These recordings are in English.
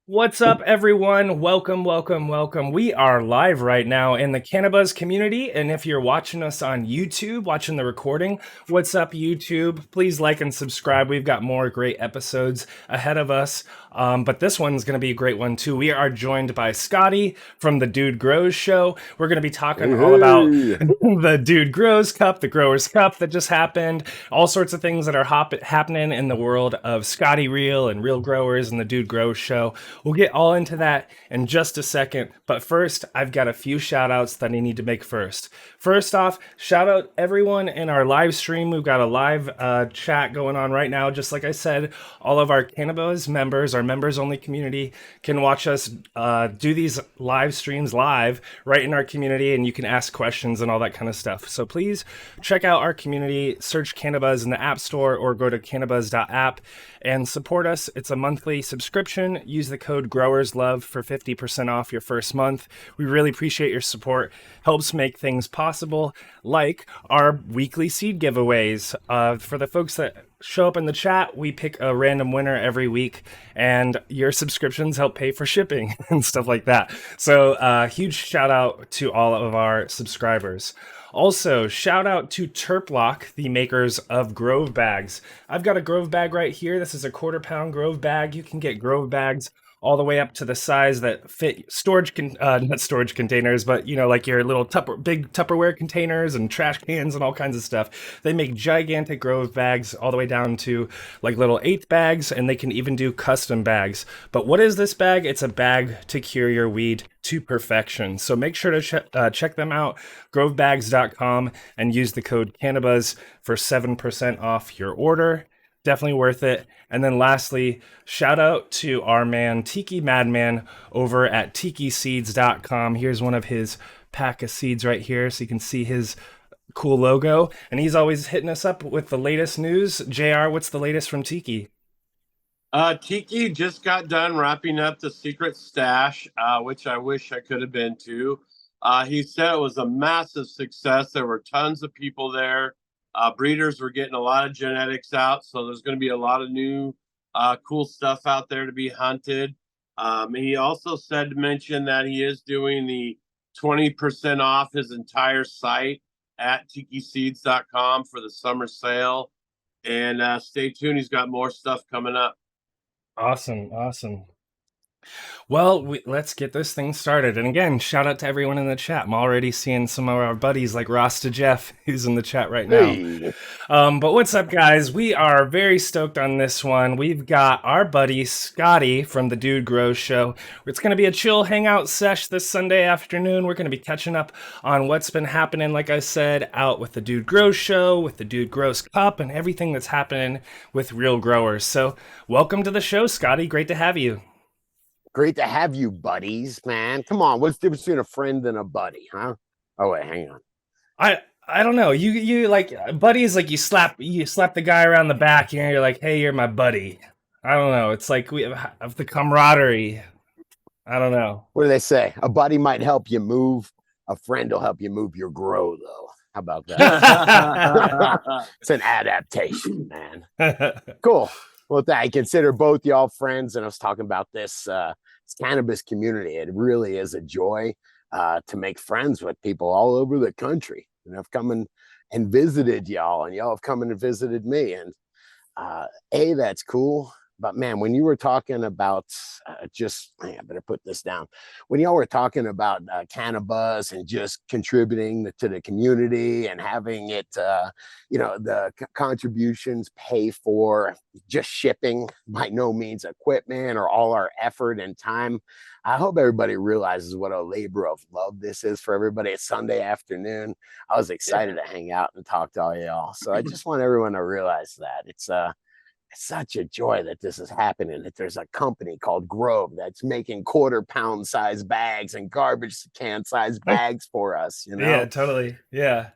What's up, everyone? Welcome. We are live right now in the CannaBuzz community. And if you're watching us on YouTube, watching the recording, what's up, YouTube? Please like and subscribe. We've got more great episodes ahead of us. But this one's going to be a great one, too. We are joined by Scotty from the Dude Grows Show. We're going to be talking all about the Dude Grows Cup, the Growers Cup that just happened, all sorts of things that are happening in the world of Scotty Real and Real Growers and the Dude Grows Show. We'll get all into that in just a second, but first, I've got a few shout outs that I need to make first. First off, shout out everyone in our live stream. We've got a live chat going on right now. Just like I said, all of our CannaBuzz members, our members only community, can watch us do these live streams live right in our community, and you can ask questions and all that kind of stuff. So please check out our community, search CannaBuzz in the App Store or go to cannabuzz.app and support us. It's a monthly subscription. Use the code GROWERSLOVE for 50% off your first month. We really appreciate your support. Helps make things possible, like our weekly seed giveaways. For the folks that show up in the chat, we pick a random winner every week, and your subscriptions help pay for shipping and stuff like that. So huge shout out to all of our subscribers. Also, shout out to Terploc, the makers of Grove bags. I've got a Grove bag right here. This is a 1/4 pound Grove bag. You can get Grove bags all the way up to the size that fit not storage containers, but like your little big Tupperware containers and trash cans and all kinds of stuff. They make gigantic Grove bags all the way down to like little 1/8 bags, and they can even do custom bags. But what is this bag? It's a bag to cure your weed to perfection. So make sure to check them out, grovebags.com, and use the code CannaBuzz for 7% off your order. Definitely worth it. And then lastly, shout out to our man TikiMadMan over at tikiseeds.com. Here's one of his pack of seeds right here, so you can see his cool logo. And he's always hitting us up with the latest news. JR, what's the latest from Tiki? Tiki just got done wrapping up the secret stash, which I wish I could have been to. He said it was a massive success. There were tons of people there. Breeders were getting a lot of genetics out, so there's going to be a lot of new cool stuff out there to be hunted. He also said to mention that he is doing the 20% off his entire site at tikiseeds.com for the summer sale. And stay tuned. He's got more stuff coming up. Awesome. Well, let's get this thing started. And again, shout out to everyone in the chat. I'm already seeing some of our buddies like Rasta Jeff, who's in the chat right now. Hey. But what's up, guys? We are very stoked on this one. We've got our buddy Scotty from the Dude Grows Show. It's going to be a chill hangout sesh this Sunday afternoon. We're going to be catching up on what's been happening, like I said, out with the Dude Grows Show, with the Dude Grows Cup, and everything that's happening with real growers. So welcome to the show, Scotty. Great to have you. Great to have you, buddies, man. Come on, what's the difference between a friend and a buddy, huh? Oh wait, hang on. I don't know. You like buddies, like you slap the guy around the back, you're like, hey, you're my buddy. I don't know. It's like we have the camaraderie. I don't know. What do they say? A buddy might help you move. A friend will help you move your grow, though. How about that? It's an adaptation, man. Cool. Well, I consider both y'all friends, and I was talking about this cannabis community. It really is a joy to make friends with people all over the country. And I've come and visited y'all, and y'all have come and visited me. And that's cool. But man, when you were talking about I better put this down. When y'all were talking about CannaBuzz and just contributing to the community and having it, the contributions pay for just shipping, by no means equipment or all our effort and time. I hope everybody realizes what a labor of love this is for everybody. It's Sunday afternoon. I was excited to hang out and talk to all y'all. So I just want everyone to realize that it's such a joy that this is happening, that there's a company called Grove that's making 1/4 pound size bags and garbage can size bags for us, Yeah, totally. Yeah.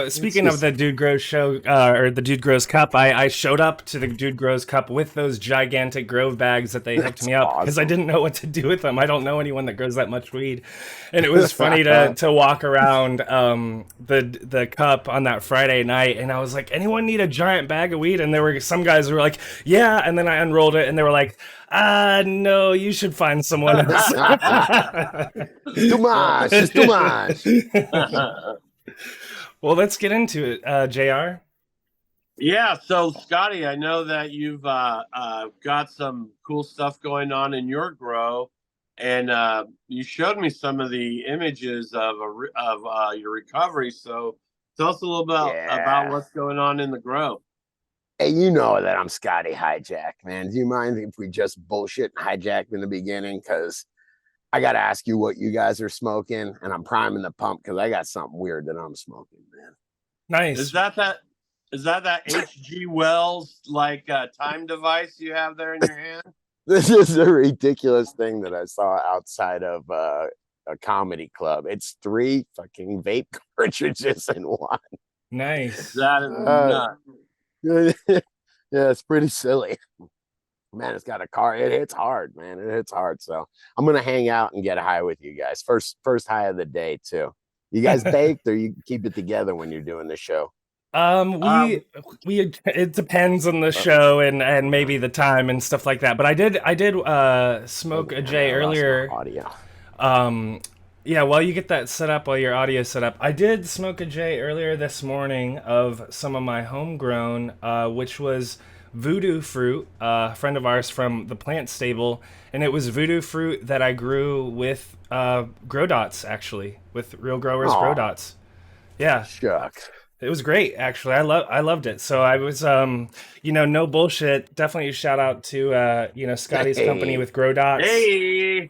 Speaking of the Dude Grows Show, or the Dude Grows Cup, I showed up to the Dude Grows Cup with those gigantic Grove bags that they hooked me up because I didn't know what to do with them. I don't know anyone that grows that much weed. And it was funny to walk around the cup on that Friday night, and I was like, anyone need a giant bag of weed? And there were some guys guys were like, yeah. And then I unrolled it and they were like, no, you should find someone else. Too much. It's too much. Well, let's get into it, JR. Yeah, so Scotty, I know that you've got some cool stuff going on in your grow, and you showed me some of the images of your recovery. So tell us a little bit about what's going on in the grow. Hey, you know that I'm Scotty Hijack, man. Do you mind if we just bullshit and hijack in the beginning? Because I got to ask you what you guys are smoking, and I'm priming the pump because I got something weird that I'm smoking, man. Nice. Is that H.G. Wells time device you have there in your hand? This is a ridiculous thing that I saw outside of a comedy club. It's 3 fucking vape cartridges in one. Nice. That is nuts. Yeah, it's pretty silly. Man, it's got a car. It hits hard, man. It hits hard. So I'm gonna hang out and get high with you guys. First high of the day too. You guys baked, or you keep it together when you're doing the show? We it depends on the show and maybe the time and stuff like that. But I did smoke a J earlier. Audio. Yeah, while you get that set up, while your audio set up, I did smoke a J earlier this morning of some of my homegrown, which was Voodoo Fruit, a friend of ours from the plant stable, and it was Voodoo Fruit that I grew with grow dots, actually, with Real Growers grow dots. Yeah. Shucks. It was great, actually. I loved it. So I was, no bullshit. Definitely a shout out to, Scotty's company with Grow Dots. Hey.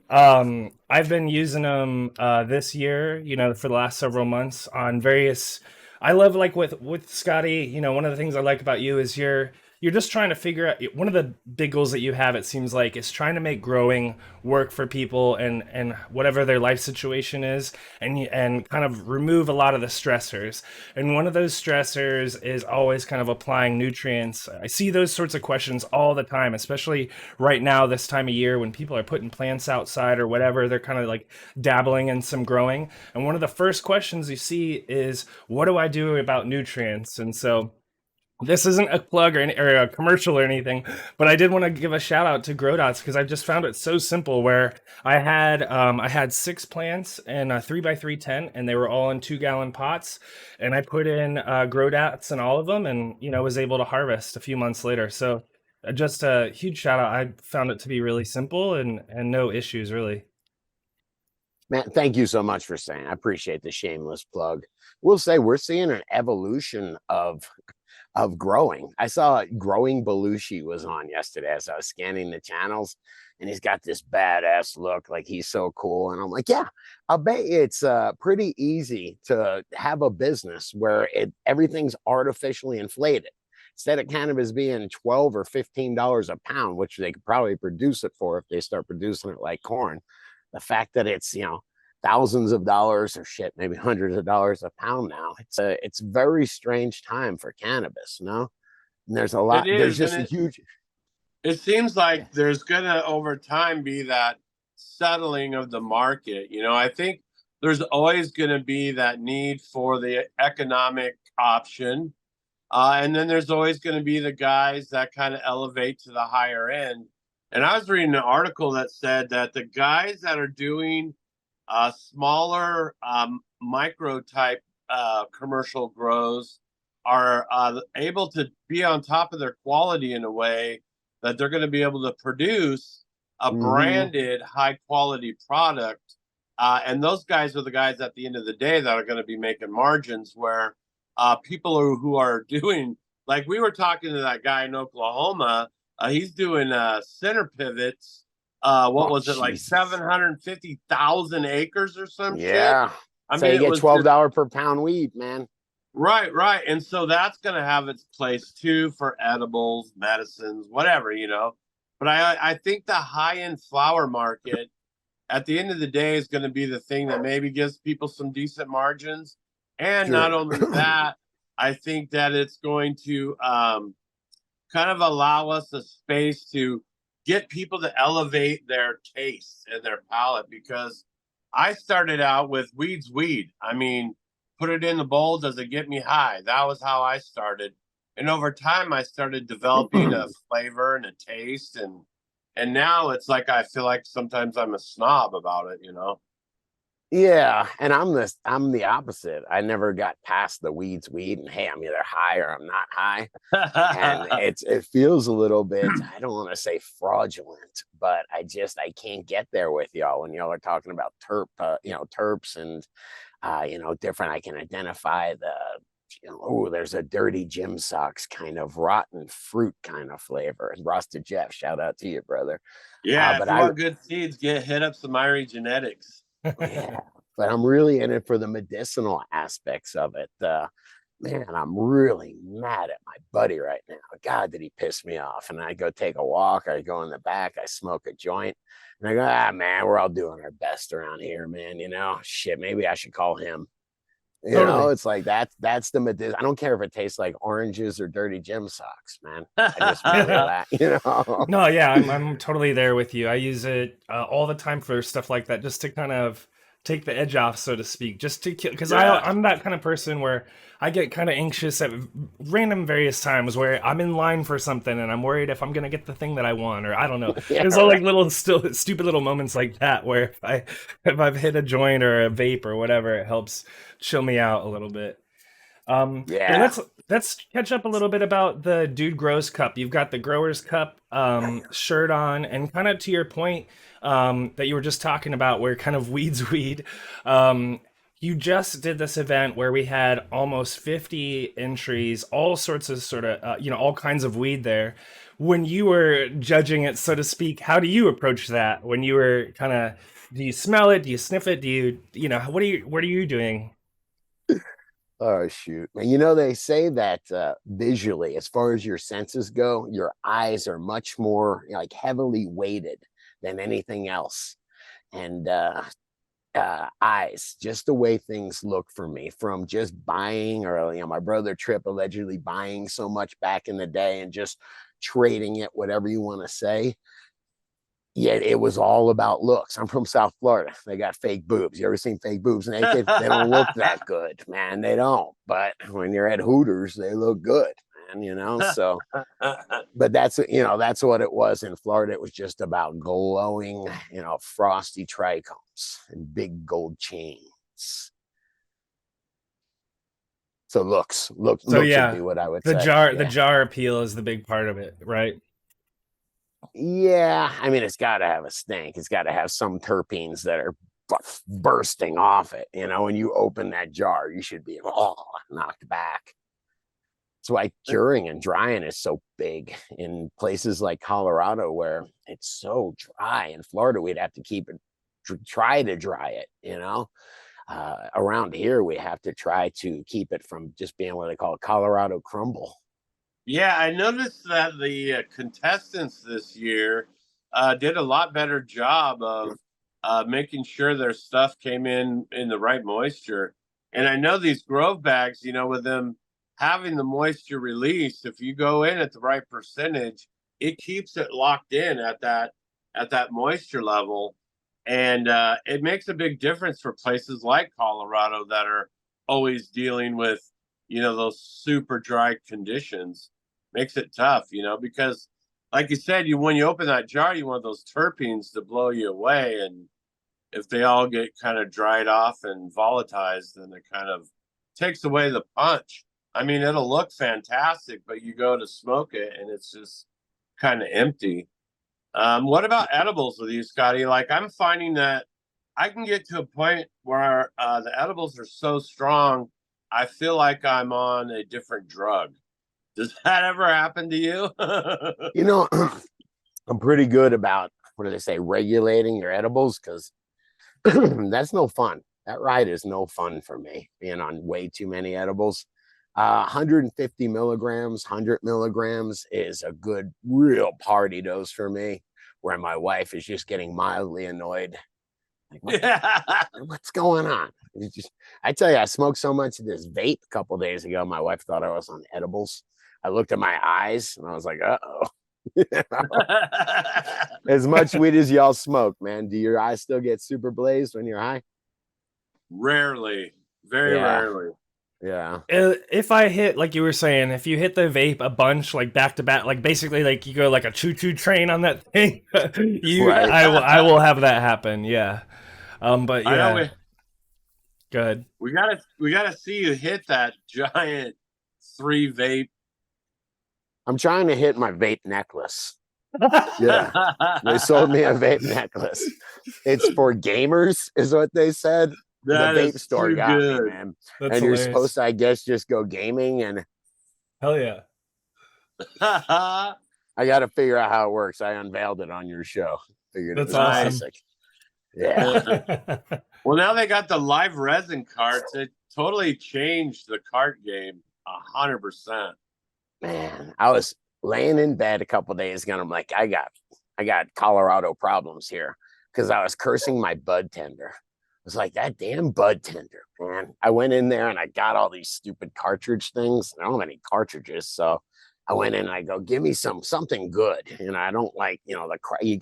I've been using them this year, for the last several months on various. I love with Scotty. One of the things I like about you is you're just trying to figure out, one of the big goals that you have, it seems like, is trying to make growing work for people and whatever their life situation is, and kind of remove a lot of the stressors. And one of those stressors is always kind of applying nutrients. I see those sorts of questions all the time, especially right now, this time of year, when people are putting plants outside or whatever, they're kind of like dabbling in some growing. And one of the first questions you see is, what do I do about nutrients? And so this isn't a plug or a commercial or anything, but I did want to give a shout out to Grow Dots because I just found it so simple. Where I had 6 plants in a 3x3 tent, and they were all in 2-gallon pots, and I put in Grow Dots in all of them, and was able to harvest a few months later. So just a huge shout out. I found it to be really simple and no issues really. Man, thank you so much for saying. I appreciate the shameless plug. We'll say we're seeing an evolution of growing. I saw Growing Belushi was on yesterday as I was scanning the channels, and he's got this badass look, like he's so cool. And I'm like, yeah, I'll bet it's pretty easy to have a business where everything's artificially inflated. Instead of cannabis being $12 or $15 a pound, which they could probably produce it for if they start producing it like corn, the fact that it's thousands of dollars or shit, maybe hundreds of dollars a pound now. It's a very strange time for cannabis, And there's a lot. There's just a huge. It seems like there's gonna over time be that settling of the market. I think there's always gonna be that need for the economic option, and then there's always gonna be the guys that kind of elevate to the higher end. And I was reading an article that said that the guys that are doing smaller micro type commercial grows are able to be on top of their quality in a way that they're going to be able to produce a branded high quality product. And those guys are the guys at the end of the day that are going to be making margins, where people who are doing, like we were talking to that guy in Oklahoma, he's doing center pivots. What was it, like 750,000 acres or some shit? Yeah. I mean, you get $12 per pound weed, man. Right. And so that's going to have its place too for edibles, medicines, whatever, But I think the high-end flower market at the end of the day is going to be the thing that maybe gives people some decent margins. And not only that, I think that it's going to kind of allow us a space to get people to elevate their taste and their palate, because I started out with weed's weed. I mean, put it in the bowl, does it get me high? That was how I started. And over time, I started developing a flavor and a taste, and now it's like I feel like sometimes I'm a snob about it, you know. Yeah, and I'm the opposite. I never got past the weed's weed, and hey, I'm either high or I'm not high. And it feels a little bit, I don't want to say fraudulent, but I can't get there with y'all when y'all are talking about terps and different. I can identify there's a dirty gym socks kind of rotten fruit kind of flavor. And Rusted Jeff, shout out to you, brother. Yeah, But if you want good seeds, hit up some Irie Genetics. yeah, but I'm really in it for the medicinal aspects of it. Man, I'm really mad at my buddy right now. God, did he piss me off? And I go take a walk. I go in the back. I smoke a joint. And I go, man, we're all doing our best around here, man. Shit, maybe I should call him. Totally. It's like that's the medicinal. I don't care if it tastes like oranges or dirty gym socks, man. I just feel that, No, yeah, I'm totally there with you. I use it all the time for stuff like that, just to kind of take the edge off, so to speak, just to kill. Because I'm that kind of person where I get kind of anxious at random various times where I'm in line for something and I'm worried if I'm gonna get the thing that I want, or I don't know. Yeah, There's all like little stupid little moments like that where if I've hit a joint or a vape or whatever, it helps chill me out a little bit. Yeah. Let's catch up a little bit about the Dude Grows Cup. You've got the Growers Cup shirt on, and kind of to your point that you were just talking about, where kind of weeds weed. You just did this event where we had almost 50 entries, all sorts of all kinds of weed there. When you were judging it, so to speak, how do you approach that? When you were do you smell it? Do you sniff it? What are you doing? Oh shoot, man! They say that visually, as far as your senses go, your eyes are much more like heavily weighted than anything else, and eyes, just the way things look for me from just buying, or my brother Trip allegedly buying so much back in the day and just trading it, whatever you want to say. Yet it was all about looks. I'm from South Florida. They got fake boobs. You ever seen fake boobs naked? They don't look that good, man. They don't. But when you're at Hooters, they look good, man. So, but that's what it was in Florida. It was just about glowing, frosty trichomes and big gold chains. So looks would be what I would say. The jar appeal is the big part of it, right? Yeah, I mean, it's got to have a stink. It's got to have some terpenes that are bursting off it. When you open that jar, you should be knocked back. That's why curing and drying is so big in places like Colorado, where it's so dry. In Florida, we'd have to try to dry it. Around here, we have to try to keep it from just being what they call Colorado crumble. Yeah, I noticed that the contestants this year did a lot better job of making sure their stuff came in the right moisture. And I know these Grove bags, with them having the moisture release, if you go in at the right percentage, it keeps it locked in at that moisture level. And it makes a big difference for places like Colorado that are always dealing with, those super dry conditions. Makes it tough, because like you said, when you open that jar, you want those terpenes to blow you away. And if they all get kind of dried off and volatilized, then it kind of takes away the punch. I mean, it'll look fantastic, but you go to smoke it and it's just kind of empty. What about edibles with you, Scotty? Like, I'm finding that I can get to a point where the edibles are so strong, I feel like I'm on a different drug. Does that ever happen to you? I'm pretty good about, what do they say, regulating your edibles, because that's no fun. That ride is no fun for me, being on way too many edibles. 150 milligrams, 100 milligrams is a good, real party dose for me, where my wife is just getting mildly annoyed. Like, what's going on? I tell you, I smoked so much of this vape a couple days ago, my wife thought I was on edibles. I looked at my eyes and I was like, uh-oh. As much weed as y'all smoke, man, do your eyes still get super blazed when you're high? Rarely. Very rarely. Yeah. If I hit, like you were saying, if you hit the vape a bunch, like back to back, like basically like you go like a choo-choo train on that thing, Right. I will have that happen. Yeah. But I know yeah, good. we gotta see you hit that giant 3 vape. I'm trying to hit my vape necklace. Yeah. They sold me a vape necklace. It's for gamers, is what they said. That the vape is store too got good. me, man. That's And you're hilarious. supposed to, I guess, just go gaming. And Hell yeah. I got to figure out how it works. I unveiled it on your show. Figured That's it was awesome. classic. Yeah. Well, now they got the live resin carts. It totally changed the cart game 100%. Man, I was laying in bed a couple days ago. And I'm like, I got Colorado problems here because I was cursing my bud tender. I was like, that damn bud tender, man. I went in there and I got all these stupid cartridge things. I don't have any cartridges, so I went in and I go, give me something good. You know, I don't like, you know,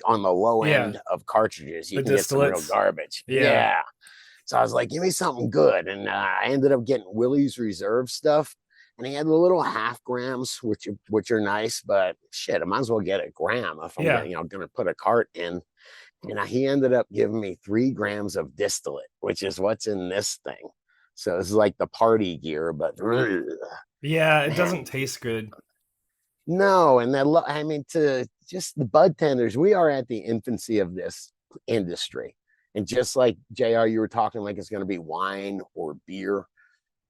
on the low end of cartridges, you The can get some real distillates. garbage. Yeah. So I was like, give me something good. And I ended up getting Willie's Reserve stuff. And he had the little half grams, which are nice, but shit, I might as well get a gram if I'm gonna put a cart in. And he ended up giving me 3 grams of distillate, which is what's in this thing. So this is like the party gear, but Yeah, it man, doesn't taste good. no. And I mean, to just the bud tenders, we are at the infancy of this industry. And just like JR, you were talking like it's going to be wine or beer.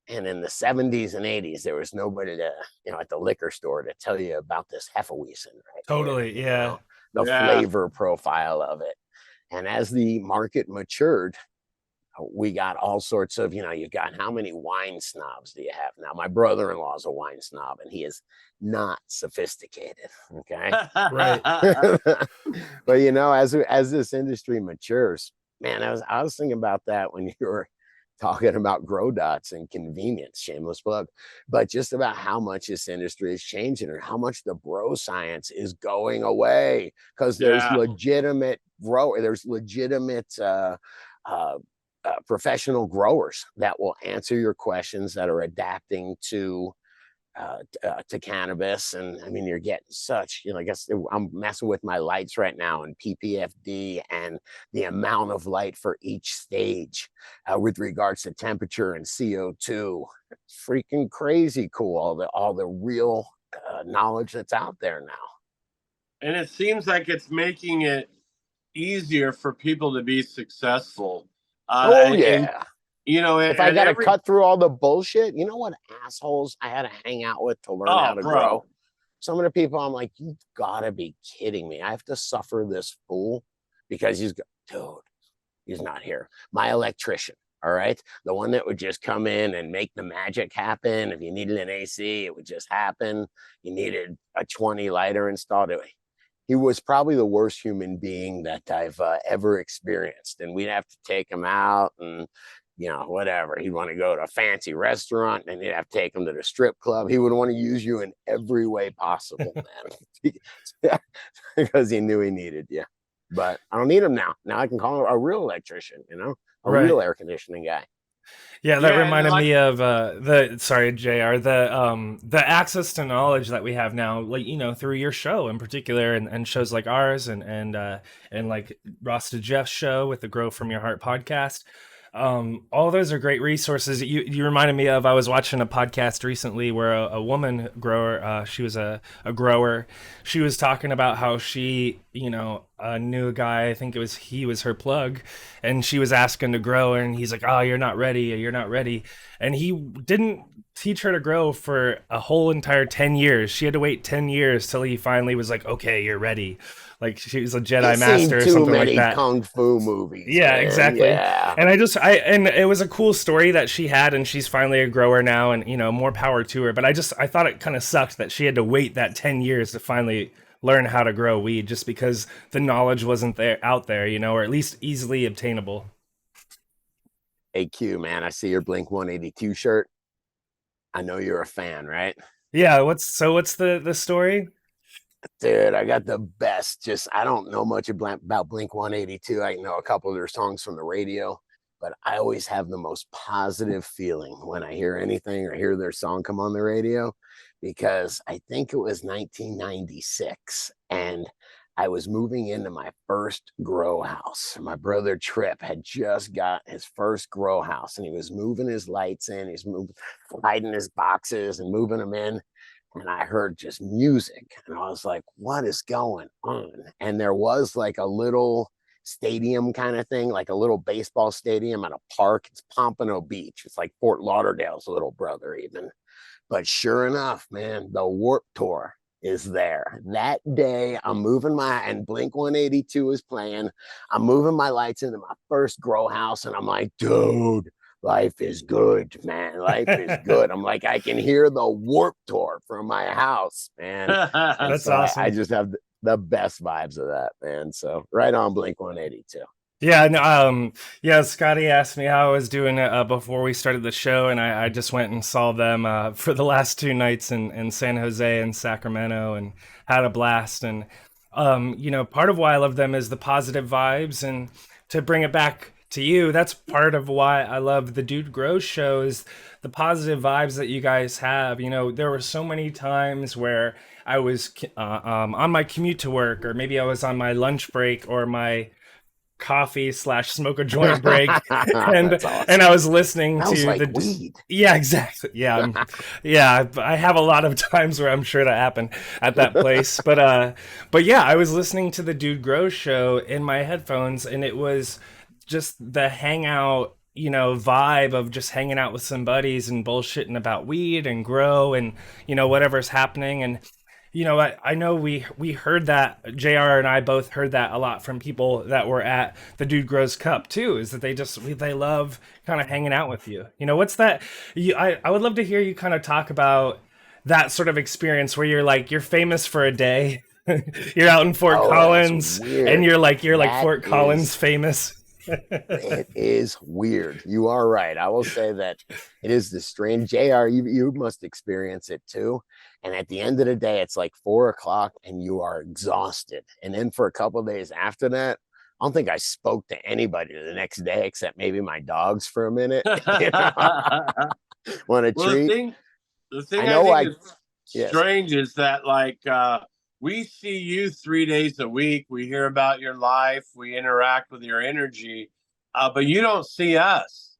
And in the 70s and 80s, there was nobody at the liquor store to tell you about this Hefeweizen, right? Totally, Here, yeah. the flavor profile of it. And as the market matured, we got all sorts of, you've got how many wine snobs do you have now? My brother-in-law is a wine snob, and he is not sophisticated. Okay. Right. But as this industry matures, man, I was thinking about that when you were talking about grow dots and convenience, shameless plug, but just about how much this industry is changing and how much the bro science is going away because there's legitimate professional growers that will answer your questions, that are adapting to cannabis. And I mean, you're getting such, I guess I'm messing with my lights right now and PPFD and the amount of light for each stage with regards to temperature and CO2. It's freaking crazy cool. All the real knowledge that's out there now. And it seems like it's making it easier for people to be successul. If I got to cut through all the bullshit, you know what assholes I had to hang out with to learn how to grow? Some of the people I'm like, you gotta be kidding me. I have to suffer this fool because he's not here. My electrician, all right? The one that would just come in and make the magic happen. If you needed an AC, it would just happen. You needed a 20 lighter installed. He was probably the worst human being that I've ever experienced. And we'd have to take him out and whatever. He'd want to go to a fancy restaurant and you'd have to take him to the strip club. He would want to use you in every way possible, man, because he knew he needed you. But I don't need him now. Now I can call him a real electrician, a real air conditioning guy. Yeah, that reminded me of JR, the access to knowledge that we have now, like, through your show in particular and shows like ours and like Ross to Jeff's show with the Grow From Your Heart podcast. All those are great resources. You reminded me of, I was watching a podcast recently where a woman grower, she was a grower. She was talking about how she, knew a guy, I think he was her plug, and she was asking to grow, and he's like, oh, you're not ready. And he didn't teach her to grow for a whole entire 10 years. She had to wait 10 years till he finally was like, okay, you're ready. Like she was a Jedi master or something like that. Kung Fu movies. Yeah, man. exactly. Yeah. And and it was a cool story that she had, and she's finally a grower now, and more power to her. But I thought it kind of sucked that she had to wait that 10 years to finally learn how to grow weed, just because the knowledge wasn't out there, or at least easily obtainable. AQ, man, I see your Blink 182 shirt. I know you're a fan, right? Yeah. What's the story? Dude, I got the best. I don't know much about Blink 182. I know a couple of their songs from the radio. but I always have the most positive feeling when I hear anything or hear their song come on the radio, because I think it was 1996 and I was moving into my first grow house. My brother Trip had just got his first grow house and he was moving his lights in. He's moving, hiding his boxes and moving them in. And I heard just music and I was like, what is going on? And there was like a little stadium kind of thing, like a little baseball stadium at a park. It's Pompano Beach. It's like Fort Lauderdale's little brother, even. But sure enough, man, the Warped Tour is there. That day, I'm moving and Blink 182 is playing. I'm moving my lights into my first grow house, and I'm like, dude, life is good, man. Life is good. I'm like, I can hear the Warped Tour from my house, man. That's so awesome. I just have the best vibes of that, man. So right on Blink 182. Yeah, no, yeah, Scotty asked me how I was doing before we started the show, and I just went and saw them for the last 2 nights in San Jose and Sacramento and had a blast. And, part of why I love them is the positive vibes. And to bring it back to you, that's part of why I love the Dude Grows show is the positive vibes that you guys have. There were so many times where I was on my commute to work, or maybe I was on my lunch break or my coffee/smoke a joint break, and awesome. and I was listening to like the weed. Yeah, exactly. Yeah, yeah. I have a lot of times where I'm sure that happened at that place, but yeah, I was listening to the Dude Grows show in my headphones, and it was just the hangout, vibe of just hanging out with some buddies and bullshitting about weed and grow and whatever's happening. And I know we heard that, JR and I both heard that a lot from people that were at the Dude Grows Cup too, is that they love kind of hanging out with you. What's that? I would love to hear you kind of talk about that sort of experience where you're famous for a day. You're out in Fort Collins and you're like Fort Collins famous. It is weird. You are right. I will say that it is the strange. JR, you must experience it too. And at the end of the day, it's like 4 o'clock and you are exhausted. And then for a couple of days after that, I don't think I spoke to anybody the next day except maybe my dogs for a minute. Want a treat? The thing I think is strange is that we see you 3 days a week. We hear about your life. We interact with your energy, but you don't see us.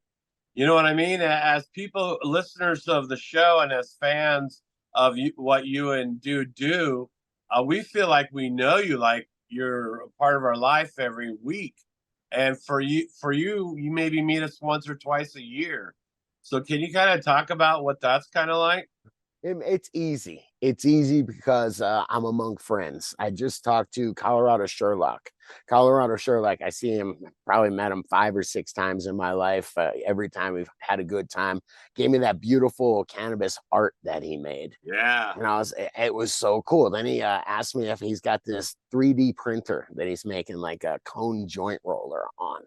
You know what I mean? As people, listeners of the show, and as fans of what you and Dude do, we feel like we know you, like you're a part of our life every week. And for you, you maybe meet us once or twice a year. So can you kind of talk about what that's kind of like? It's easy. It's easy because I'm among friends. I just talked to Colorado Sherlock. I see him, probably met him 5 or 6 times in my life. Every time we've had a good time. Gave me that beautiful cannabis art that he made. Yeah. And it was so cool. Then he asked me if he's got this 3D printer that he's making like a cone joint roller on.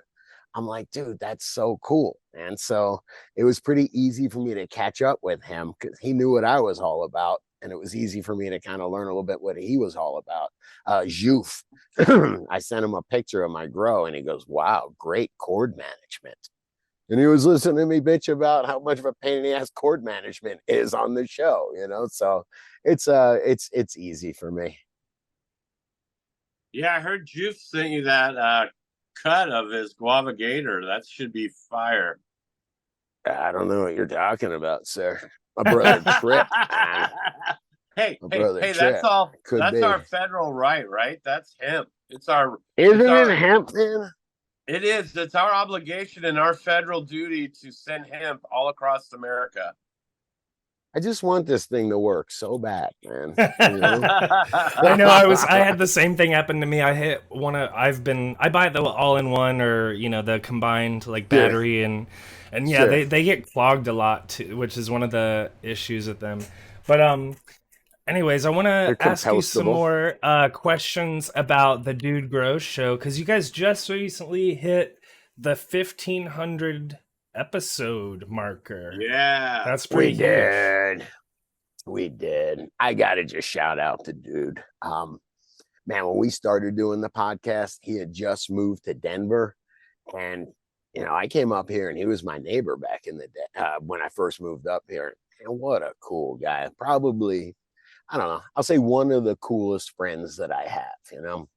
I'm like, dude, that's so cool. And so it was pretty easy for me to catch up with him because he knew what I was all about. And it was easy for me to kind of learn a little bit what he was all about. Jouf, I sent him a picture of my grow and he goes, wow, great cord management. And he was listening to me bitch about how much of a pain in the ass cord management is on the show, So it's easy for me. Yeah, I heard Jouf sent you that cut of his guava gator. That should be fire. I don't know what you're talking about, sir. My brother Trip. Hey, that's all. That's our federal right? That's hemp. Isn't it hemp, then? It is. It's our obligation and our federal duty to send hemp all across America. I just want this thing to work so bad, man. I know. I had the same thing happen to me. I buy the all-in-one or the combined battery and yeah, sure. They get clogged a lot too, which is one of the issues with them. But anyways, I want to ask you some more questions about the Dude Grows show because you guys just recently hit the 1,500 episode marker. Yeah, that's pretty good. We did. I gotta just shout out to Dude. Man, when we started doing the podcast, he had just moved to Denver, and I came up here and he was my neighbor back in the day when I first moved up here. And what a cool guy. Probably, I don't know, I'll say one of the coolest friends that I have,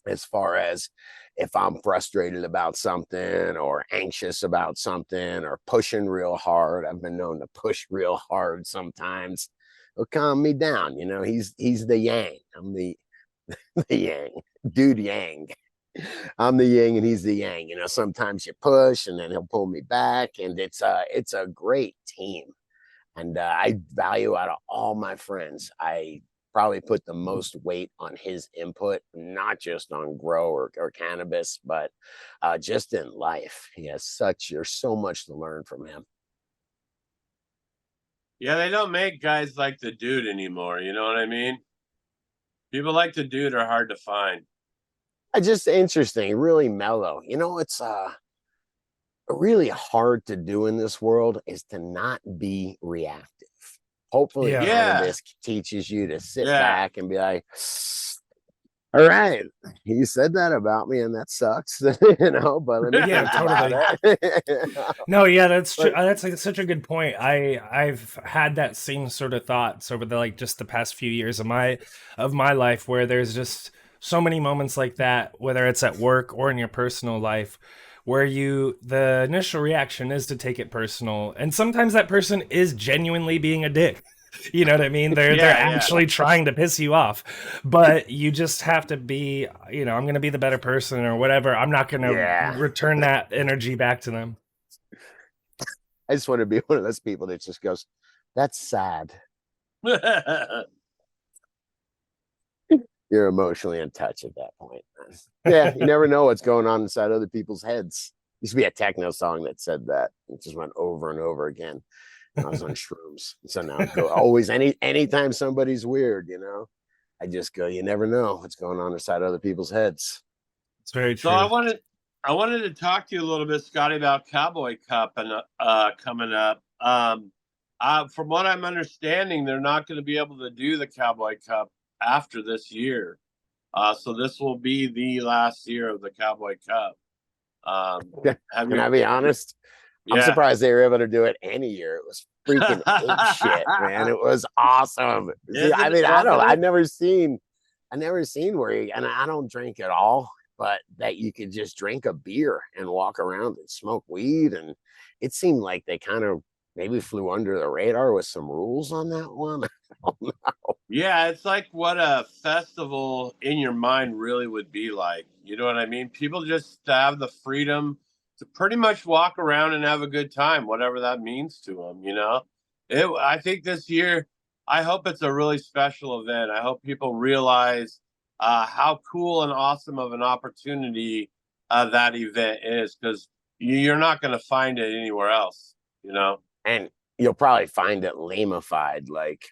as far as if I'm frustrated about something or anxious about something or pushing real hard. I've been known to push real hard sometimes. It'll calm me down. He's the yang. I'm the yang, dude yang. I'm the yin and he's the yang. Sometimes you push and then he'll pull me back, and it's a great team. And I value out of all my friends, I probably put the most weight on his input, not just on grow or cannabis, but just in life. There's so much to learn from him. Yeah, they don't make guys like the dude anymore. You know what I mean? People like the dude are hard to find. Just interesting, really mellow. It's really hard to do in this world is to not be reactive. Hopefully, cannabis teaches you to sit back and be like, all right, you said that about me, and that sucks, but let me think about it. No, yeah, that's true. That's such a good point. I've had that same sort of thoughts over just the past few years of my life, where there's just so many moments like that, whether it's at work or in your personal life, where the initial reaction is to take it personal, and sometimes that person is genuinely being a dick. You know what I mean? They're actually trying to piss you off, but you just have to be, I'm going to be the better person or whatever. I'm not going to return that energy back to them. I just want to be one of those people that just goes, that's sad. You're emotionally in touch at that point. Yeah, you never know what's going on inside other people's heads. Used to be a techno song that said that. It just went over and over again. I was on shrooms. So now I go always anytime somebody's weird, I just go, you never know what's going on inside other people's heads. It's very true. So I wanted to talk to you a little bit, Scotty, about Cowboy Cup and coming up. From what I'm understanding, they're not going to be able to do the Cowboy Cup after this year. So this will be the last year of the Cowboy Cup. Can I be honest? I'm surprised they were able to do it any year. It was freaking ape shit, man. It was awesome. I've never seen where and I don't drink at all, but that you could just drink a beer and walk around and smoke weed. And it seemed like they kind of maybe flew under the radar with some rules on that one. I don't know. Yeah, it's like what a festival in your mind really would be like. You know what I mean? People just have the freedom to pretty much walk around and have a good time, whatever that means to them, I think this year, I hope it's a really special event. I hope people realize how cool and awesome of an opportunity that event is, because you're not going to find it anywhere else, And you'll probably find it lameified, like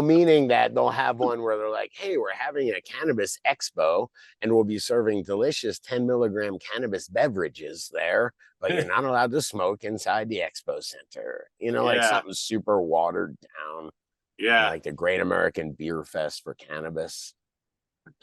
meaning that they'll have one where they're like, hey, we're having a cannabis expo and we'll be serving delicious 10 milligram cannabis beverages there, but you're not allowed to smoke inside the expo center. Like something super watered down. Yeah. Like the Great American Beer Fest for cannabis.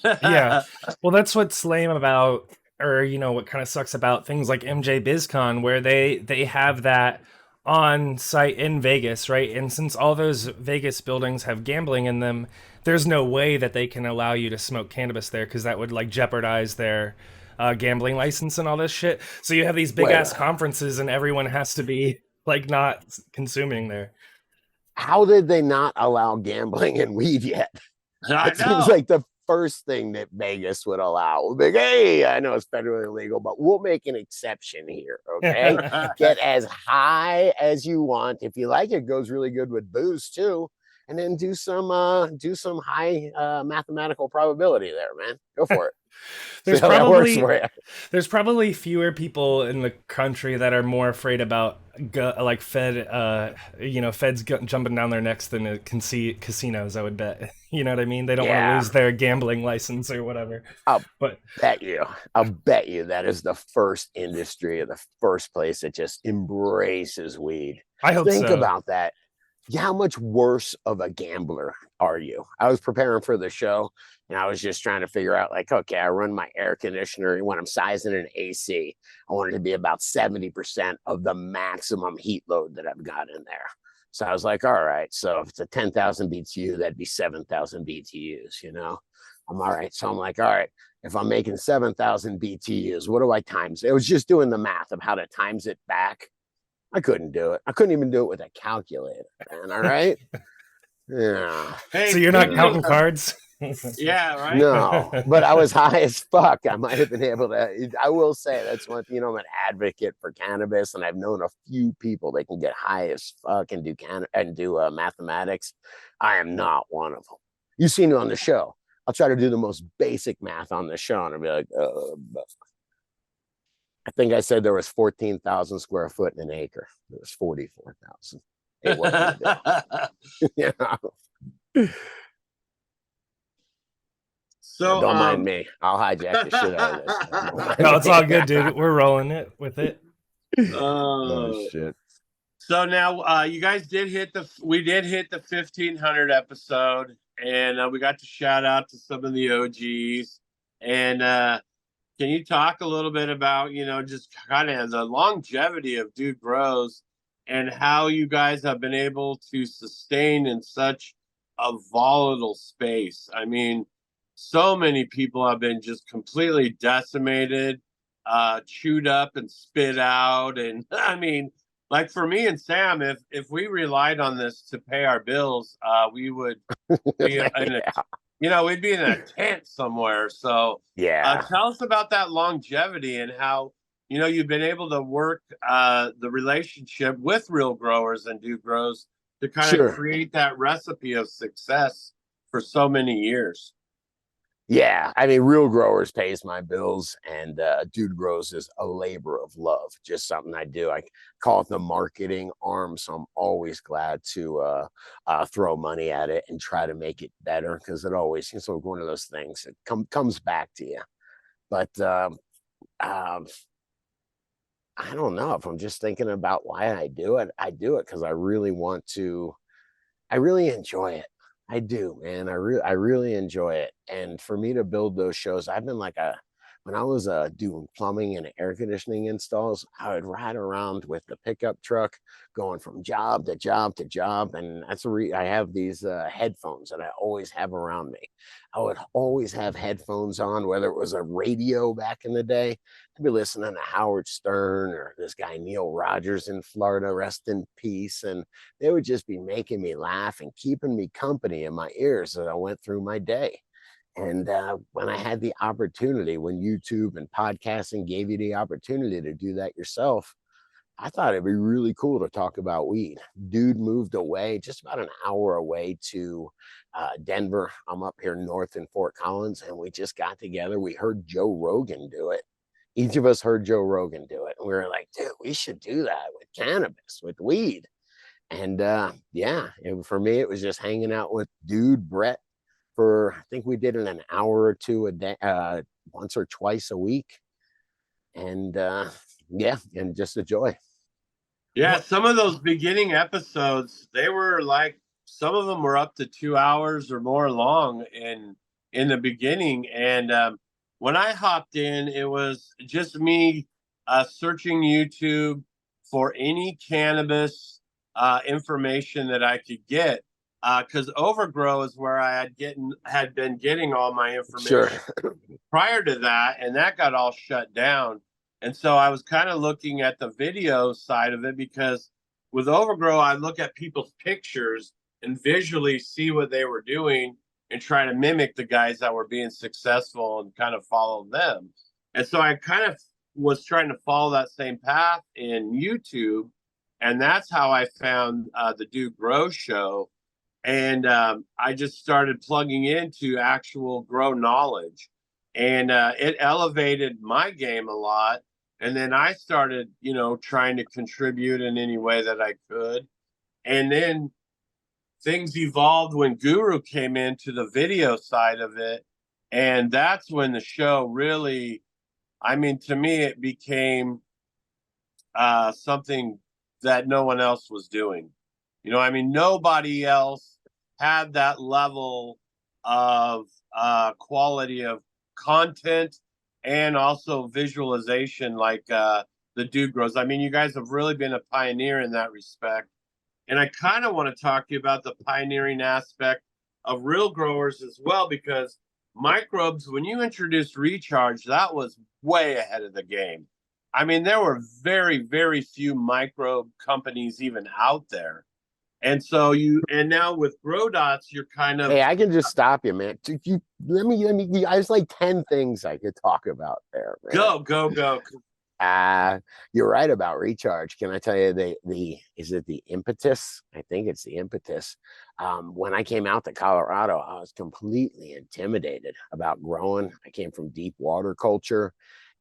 Yeah. Well, that's what's lame about, or, what kind of sucks about things like MJ BizCon, where they have that on site in Vegas, right? And since all those Vegas buildings have gambling in them, there's no way that they can allow you to smoke cannabis there, because that would jeopardize their gambling license and all this shit. So you have these big ass conferences and everyone has to be not consuming there. How did they not allow gambling and weed yet? It seems like the first thing that Vegas would allow. Like, hey, I know it's federally illegal, but we'll make an exception here. Okay. Get as high as you want. If you like, it goes really good with booze too. And then do some high mathematical probability there, man. Go for it. There's probably fewer people in the country that are more afraid about feds jumping down their necks than casinos, I would bet. You know what I mean? They don't want to lose their gambling license or whatever. I'll bet you that is the first industry or the first place that just embraces weed. I hope so. Think about that. how much worse of a gambler are you? I was preparing for the show and I was just trying to figure out, like, okay, I run my air conditioner when I'm sizing an AC. I want it to be about 70% of the maximum heat load that I've got in there. So I was like, all right, so if it's a 10,000 BTU, that'd be 7,000 BTUs, you know? I'm all right. So I'm like, all right, if I'm making 7,000 BTUs, what do I times? It was just doing the math of how to times it back. I couldn't do it. I couldn't even do it with a calculator, man. All right. Yeah. Hey, So you're not speaking counting of- cards? Yeah, right. No, but I was high as fuck. I might have been able to. I will say that's one thing. You know, I'm an advocate for cannabis, and I've known a few people that can get high as fuck and do mathematics. I am not one of them. You've seen it on the show. I'll try to do the most basic math on the show, and I'll be like, I think I said there was 14,000 square foot in an acre. It was 44,000. It wasn't a big. Yeah. So Don't mind me. I'll hijack the shit out of this. Don't mind No, it's all me. good, dude. We're rolling it with it. Oh shit. So now you guys did hit the 1500 episode, and we got to shout out to some of the OGs. And can you talk a little bit about, you know, just kind of the longevity of Dude Grows and how you guys have been able to sustain in such a volatile space? I mean, so many people have been just completely decimated, chewed up and spit out. And I mean, like for me and Sam, if we relied on this to pay our bills, we would be in a, you know, we'd be in a tent somewhere. So yeah, tell us about that longevity and how, you know, you've been able to work the relationship with Real Growers and Dude Grows to kind of create that recipe of success for so many years. Yeah, I mean, Real Growers pays my bills, and Dude Grows is a labor of love. Just something I do. I call it the marketing arm, so I'm always glad to throw money at it and try to make it better, because it always, it's like one of those things. It comes back to you. But I don't know if I'm just thinking about why I do it. I do it because I really want to. I really enjoy it. I do, man. I really enjoy it. And for me to build those shows, I've been like when I was doing plumbing and air conditioning installs, I would ride around with the pickup truck going from job to job to job. And that's I have these headphones that I always have around me. I would always have headphones on, whether it was a radio back in the day. I'd be listening to Howard Stern or this guy Neil Rogers in Florida, rest in peace. And they would just be making me laugh and keeping me company in my ears as I went through my day. And when I had the opportunity, when YouTube and podcasting gave you the opportunity to do that yourself, I thought it'd be really cool to talk about weed. Dude moved away, just about an hour away to Denver. I'm up here north in Fort Collins, and we just got together. We heard Joe Rogan do it. Each of us heard Joe Rogan do it. And we were like, dude, we should do that with cannabis, with weed. And yeah, for me, it was just hanging out with Dude, Brett, for, I think we did it an hour or two a day, once or twice a week. And yeah, and just a joy. Yeah, some of those beginning episodes, they were like, some of them were up to 2 hours or more long in the beginning. And when I hopped in, it was just me searching YouTube for any cannabis information that I could get, because Overgrow is where I had been getting all my information prior to that, and that got all shut down. And so I was kind of looking at the video side of it, because with Overgrow, I look at people's pictures and visually see what they were doing and try to mimic the guys that were being successful and kind of follow them. And so I kind of was trying to follow that same path in YouTube. And that's how I found the Dude Grow show. And I just started plugging into actual grow knowledge. And it elevated my game a lot. And then I started, you know, trying to contribute in any way that I could. And then things evolved when Guru came into the video side of it. And that's when the show really, I mean, to me, it became something that no one else was doing. You know, I mean, nobody else had that level of quality of content and also visualization like the Dude Grows. I mean, you guys have really been a pioneer in that respect. And I kind of want to talk to you about the pioneering aspect of real growers as well, because microbes, when you introduced recharge, that was way ahead of the game. I mean, there were very, very few microbe companies even out there. And so and now with Grow Dots, you're kind of. Hey, I can just stop you, man. Let me. There's like 10 things I could talk about there, man. Go. You're right about recharge. Can I tell you is it the impetus? I think it's the impetus. When I came out to Colorado, I was completely intimidated about growing. I came from deep water culture,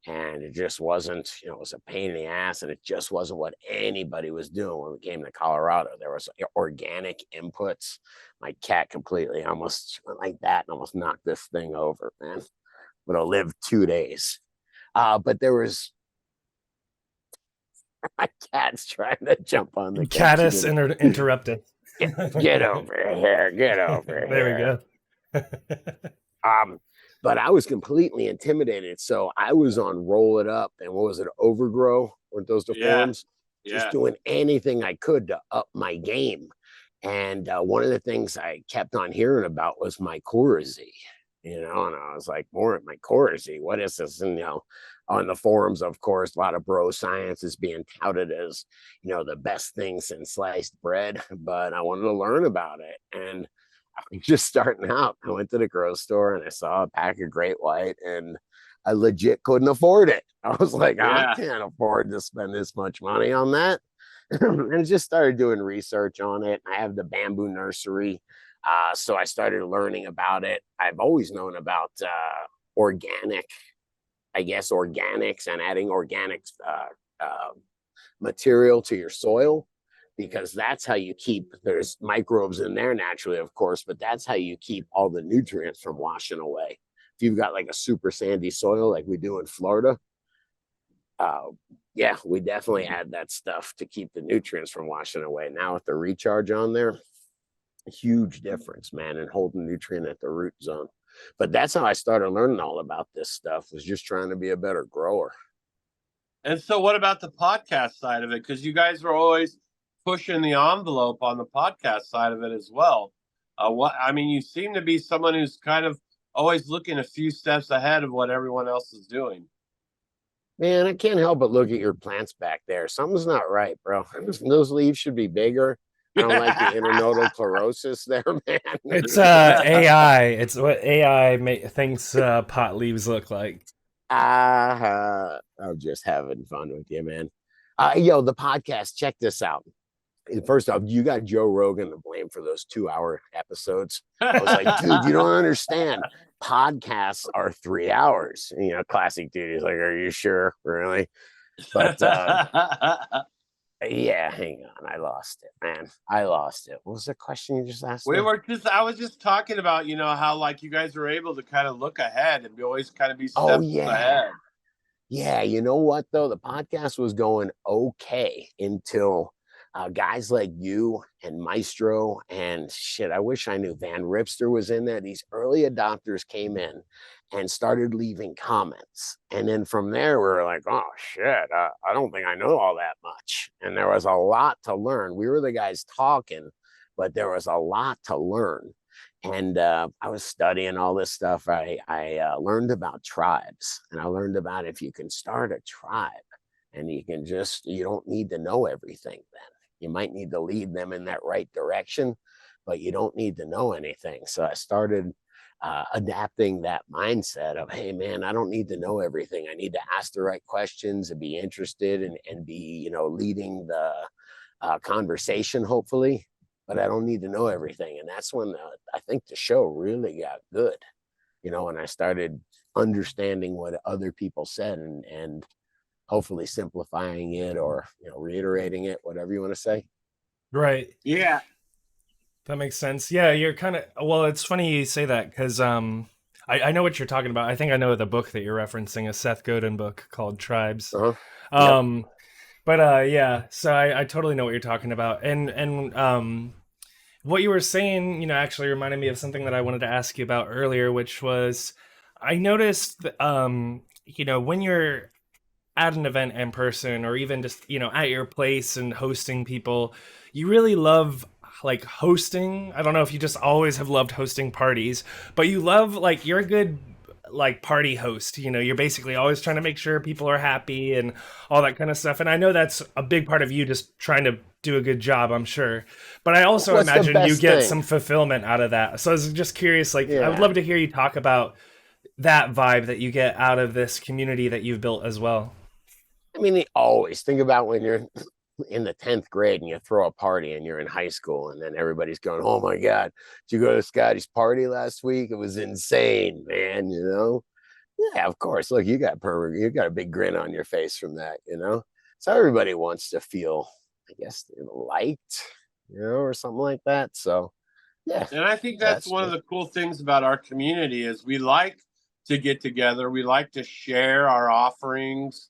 and it just wasn't, it was a pain in the ass, and it just wasn't what anybody was doing when we came to Colorado. There was organic inputs. My cat completely almost went like that and almost knocked this thing over, man. But I'll live 2 days. But there was my cat's trying to jump on the Caddis interrupted. Get over here. Get over here. There we go. But I was completely intimidated. So I was on Roll It Up and what was it, Overgrow? Weren't those the forums? Just doing anything I could to up my game. And one of the things I kept on hearing about was mycorrhizae, and I was like, more mycorrhizae, what is this? And on the forums, of course, a lot of bro science is being touted as, the best thing since sliced bread. But I wanted to learn about it. And I was just starting out. I went to the grocery store and I saw a pack of Great White and I legit couldn't afford it. I was like, I can't afford to spend this much money on that. And I just started doing research on it. I have the bamboo nursery. So I started learning about it. I've always known about organics and adding organic material to your soil, because that's how you keep, there's microbes in there naturally, of course, but that's how you keep all the nutrients from washing away. If you've got like a super sandy soil like we do in Florida, we definitely add that stuff to keep the nutrients from washing away. Now with the recharge on there, huge difference, man, in holding nutrient at the root zone. But that's how I started learning all about this stuff, was just trying to be a better grower. And so what about the podcast side of it? Because you guys were always pushing the envelope on the podcast side of it as well. You seem to be someone who's kind of always looking a few steps ahead of what everyone else is doing. Man, I can't help but look at your plants back there. Something's not right, bro. Those leaves should be bigger. I don't like the internodal chlorosis there, man. It's AI. It's what AI thinks pot leaves look like. I'm just having fun with you, man. The podcast, check this out. First off, you got Joe Rogan to blame for those 2-hour episodes. I was like, dude, you don't understand. Podcasts are 3 hours. Classic dude. He's like, are you sure? Really? But yeah, hang on. I lost it, man. I lost it. What was the question you just asked? I was just talking about, how like you guys were able to kind of look ahead and always kind of be steps ahead. Yeah, you know what though? The podcast was going okay until guys like you and Maestro and shit, I wish I knew Van Ripster was in there. These early adopters came in and started leaving comments. And then from there, we were like, oh shit, I don't think I know all that much. And there was a lot to learn. We were the guys talking, but there was a lot to learn. And I was studying all this stuff. I learned about tribes, and I learned about if you can start a tribe and you don't need to know everything then. You might need to lead them in that right direction, but you don't need to know anything. So I started adapting that mindset of, hey, man, I don't need to know everything. I need to ask the right questions and be interested and be, leading the conversation, hopefully. But I don't need to know everything. And that's when I think the show really got good, when I started understanding what other people said and hopefully simplifying it or reiterating it, whatever you want to say. Right. Yeah. That makes sense. Yeah, you're kind of, well, it's funny you say that because I know what you're talking about. I think I know the book that you're referencing, a Seth Godin book called Tribes. Uh-huh. But But yeah, so I totally know what you're talking about. And what you were saying, actually reminded me of something that I wanted to ask you about earlier, which was I noticed when you're at an event in person or even just at your place and hosting people, you really love like hosting. I don't know if you just always have loved hosting parties, but you love, like, you're a good like party host. You're basically always trying to make sure people are happy and all that kind of stuff, and I know that's a big part of you, just trying to do a good job, I'm sure. But I also What's the imagine you best get thing? some fulfillment out of that. So I was just curious, like, I would Yeah. love to hear you talk about that vibe that you get out of this community that you've built as well. I mean, always think about when you're in the 10th grade and you throw a party and you're in high school and then everybody's going, oh my God, did you go to Scotty's party last week? It was insane, man. Yeah, of course. Look, you got a big grin on your face from that. So everybody wants to feel, I guess, liked, or something like that. So yeah, And I think that's one of the cool things about our community is we like to get together. We like to share our offerings.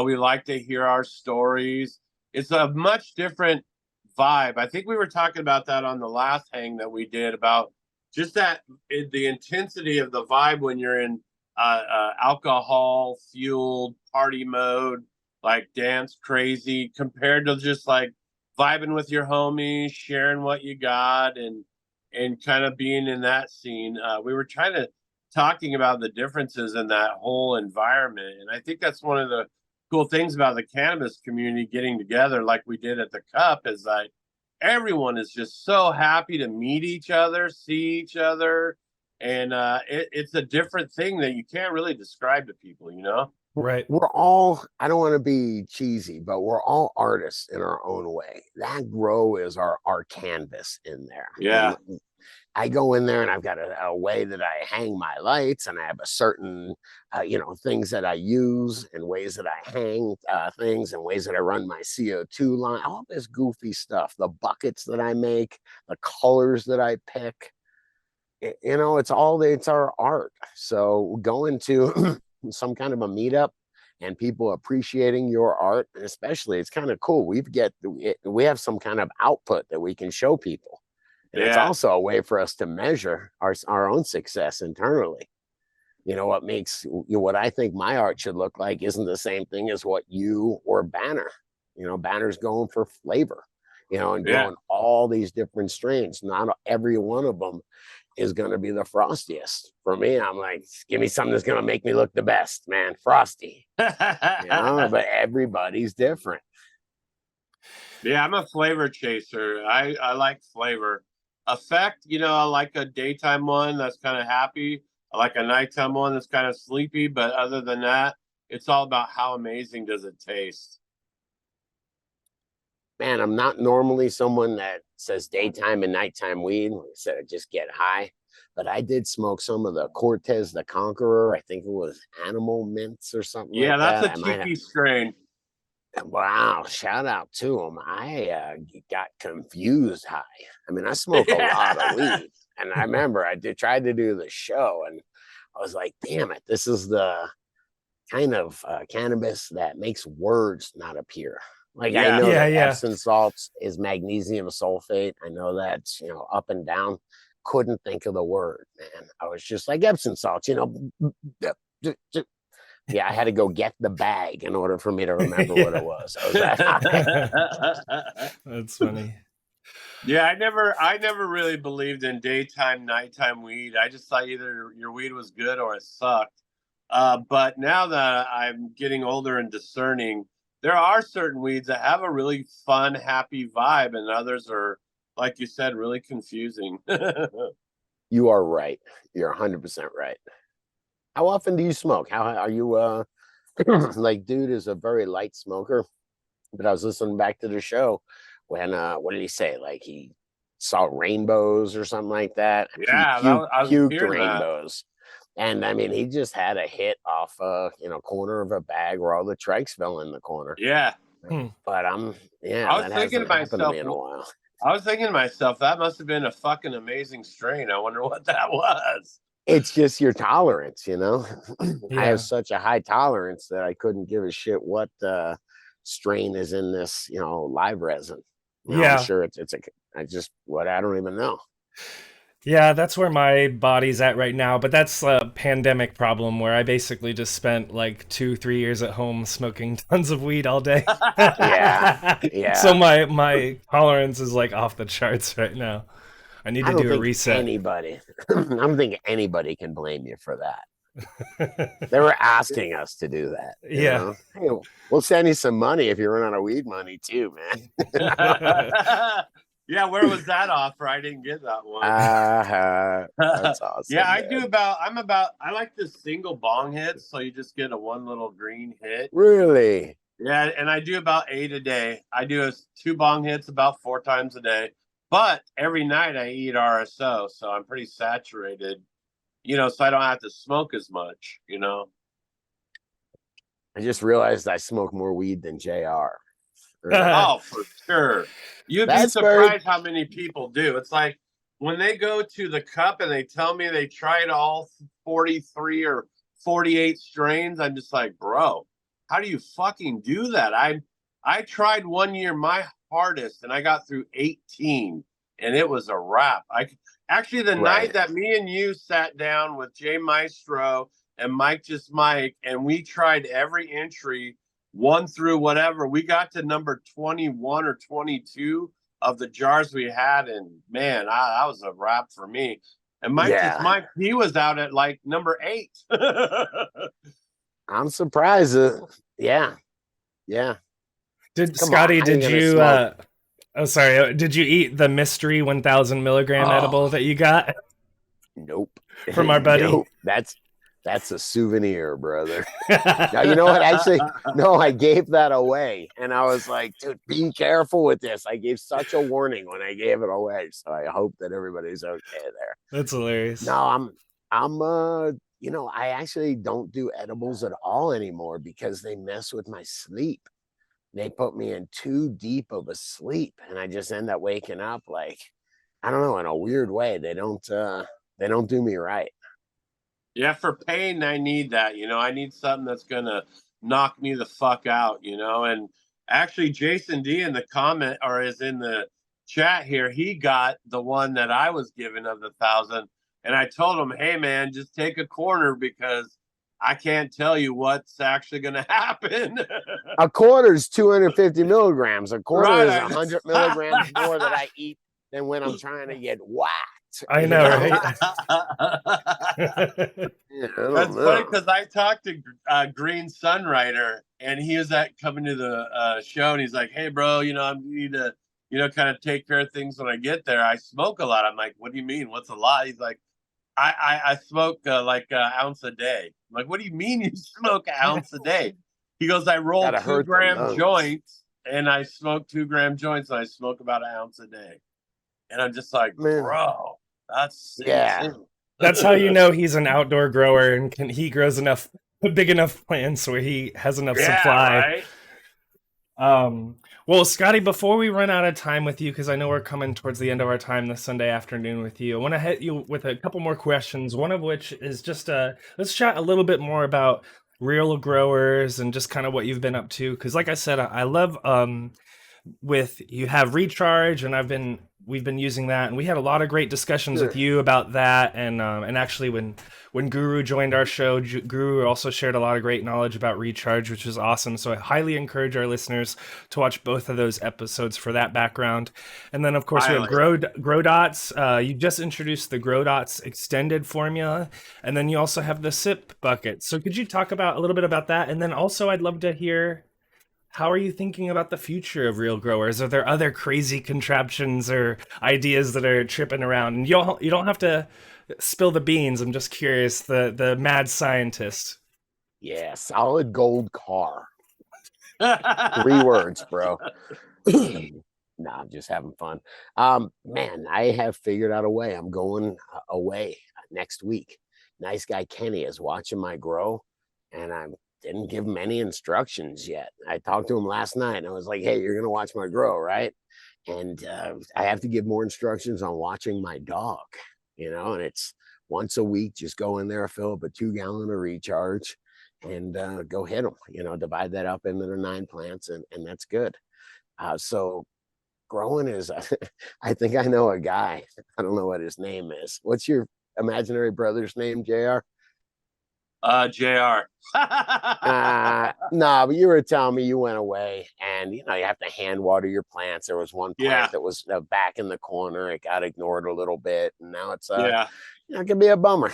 We like to hear our stories. It's a much different vibe. I think we were talking about that on the last hang that we did, about just the intensity of the vibe when you're in alcohol fueled party mode, like dance crazy, compared to just like vibing with your homies, sharing what you got, and kind of being in that scene. We were talking about the differences in that whole environment. And I think that's one of the cool things about the cannabis community getting together like we did at the Cup, is that everyone is just so happy to meet each other, see each other. And it's a different thing that you can't really describe to people. Right. We're all, I don't want to be cheesy, but we're all artists in our own way. That grow is our canvas in there. Yeah. And I go in there and I've got a way that I hang my lights, and I have a certain, things that I use and ways that I hang things and ways that I run my CO2 line, all this goofy stuff, the buckets that I make, the colors that I pick. It's our art. So going to some kind of a meetup and people appreciating your art, and especially, it's kind of cool. We have some kind of output that we can show people. And it's also a way for us to measure our own success internally. What I think my art should look like isn't the same thing as what you or Banner. Banner's going for flavor, and growing all these different strains. Not every one of them is going to be the frostiest. For me, I'm like, give me something that's going to make me look the best, man. Frosty. But everybody's different. Yeah, I'm a flavor chaser. I like flavor. Effect, I like a daytime one that's kind of happy. I like a nighttime one that's kind of sleepy. But other than that, it's all about how amazing does it taste. Man, I'm not normally someone that says daytime and nighttime weed. Like I said, I just get high. But I did smoke some of the Cortez the Conqueror. I think it was Animal Mints or something like that. Yeah, that's a tiki strain. Wow, shout out to him. I got confused high. I mean, I smoke a lot of weed. And I remember I tried to do the show, and I was like, damn it, this is the kind of cannabis that makes words not appear. Like, I know that Epsom salts is magnesium sulfate. I know that's, up and down. Couldn't think of the word, man. I was just like, Epsom salts, Yeah, I had to go get the bag in order for me to remember what it was. I was that That's funny. Yeah, I never really believed in daytime, nighttime weed. I just thought either your weed was good or it sucked. But now that I'm getting older and discerning, there are certain weeds that have a really fun, happy vibe, and others are, like you said, really confusing. You are right. You're 100% right. How often do you smoke? How are you? Like, dude is a very light smoker, but I was listening back to the show when what did he say? Like, he saw rainbows or something like that. Yeah, I was puked rainbows. That. And I mean, he just had a hit off corner of a bag where all the trikes fell in the corner. Yeah. But I was thinking to myself in a while. I was thinking to myself, that must have been a fucking amazing strain. I wonder what that was. It's just your tolerance, I have such a high tolerance that I couldn't give a shit what strain is in this, live resin. Yeah. I'm sure I don't even know. Yeah, that's where my body's at right now, but that's a pandemic problem where I basically just spent like 2-3 years at home smoking tons of weed all day. Yeah. So my tolerance is like off the charts right now. I need I to don't do a think reset. anybody, I don't think anybody can blame you for that. They were asking us to do that. Yeah. Hey, we'll send you some money if you run out of weed money too, man. Yeah, where was that offer? I didn't get that one. That's awesome. Yeah, man. I like the single bong hits, so you just get a one little green hit. Really? Yeah, and I do about 8 a day. I do 2 bong hits about 4 times a day. But every night I eat RSO, so I'm pretty saturated, so I don't have to smoke as much, I just realized I smoke more weed than JR. Oh, for sure. You'd be surprised how many people do. It's like when they go to the cup and they tell me they tried all 43 or 48 strains, I'm just like, bro, how do you fucking do that? I tried one year my hardest and I got through 18 and it was a wrap. Actually the night that me and you sat down with Jay Maestro and Mike Just Mike and we tried every entry 1 through whatever, we got to number 21 or 22 of the jars we had, and man, that was a wrap for me. And Mike, he was out at like number 8. I'm surprised. Yeah. Scotty, did you? Did you eat the mystery 1,000 milligram edible that you got? Nope. From our buddy. Nope. That's a souvenir, brother. Now, you know what? Actually, no, I gave that away. And I was like, dude, be careful with this. I gave such a warning when I gave it away. So I hope that everybody's okay there. That's hilarious. No, I actually don't do edibles at all anymore because they mess with my sleep. They put me in too deep of a sleep. And I just end up waking up like, I don't know, in a weird way. They don't do me right. Yeah, for pain, I need that. I need something that's going to knock me the fuck out, And actually, Jason D in the comment or is in the chat here, he got the one that I was given of the 1,000. And I told him, hey, man, just take a corner because I can't tell you what's actually going to happen. A quarter is 250 milligrams. A quarter is 100 milligrams more that I eat than when I'm trying to get whacked. I know, right? That's funny because I talked to Green Sunrider and he was coming to the show and he's like, hey, bro, I need to, kind of take care of things when I get there. I smoke a lot. I'm like, what do you mean? What's a lot? He's like, I smoke like an ounce a day. I'm like, what do you mean you smoke an ounce a day? He goes, I roll 2-gram joints and I smoke 2-gram joints and I smoke about an ounce a day. And I'm just like, bro, that's That's how you know he's an outdoor grower and he grows big enough plants where he has enough supply. Right? Well, Scotty, before we run out of time with you, because I know we're coming towards the end of our time this Sunday afternoon with you, I want to hit you with a couple more questions. One of which is just let's chat a little bit more about real growers and just kind of what you've been up to. Because like I said, I love you have Recharge, and we've been using that, and we had a lot of great discussions with you about that. And actually, when Guru joined our show, Guru also shared a lot of great knowledge about Recharge, which is awesome. So I highly encourage our listeners to watch both of those episodes for that background. And then, of course, we have Grow Dots. You just introduced the Grow Dots extended formula, and then you also have the Sip bucket. So could you talk a little bit about that? And then also, I'd love to hear, how are you thinking about the future of real growers? Are there other crazy contraptions or ideas that are tripping around? And you don't have to spill the beans. I'm just curious, the mad scientist. Yeah, solid gold car. 3 words, bro. Nah, I'm just having fun. Man, I have figured out a way. I'm going away next week. Nice guy Kenny is watching my grow, and I didn't give him any instructions yet. I talked to him last night, and I was like, hey, you're going to watch my grow, right? And I have to give more instructions on watching my dog, and it's once a week, just go in there, fill up a 2-gallon of Recharge, and go hit them. Divide that up into the 9 plants, and that's good. So growing is, I think I know a guy. I don't know what his name is. What's your imaginary brother's name, JR? JR. No, but you were telling me you went away and you have to hand water your plants. There was one plant that was back in the corner. It got ignored a little bit, and now it's it can be a bummer.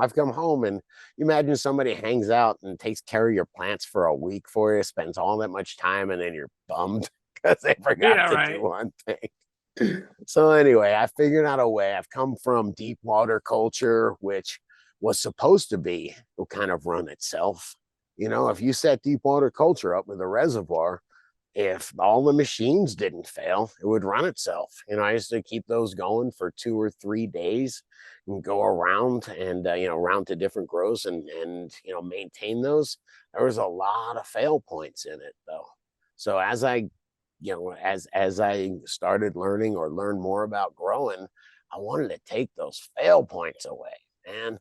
I've come home and you imagine somebody hangs out and takes care of your plants for a week for you, spends all that much time, and then you're bummed because they forgot to do one thing. So anyway, I figured out a way. I've come from deep water culture, which was supposed to be will kind of run itself. If you set deep water culture up with a reservoir, if all the machines didn't fail, it would run itself. I used to keep those going for 2 or 3 days and go around and, around to different grows and maintain those. There was a lot of fail points in it though. So as I started learning or learned more about growing, I wanted to take those fail points away. And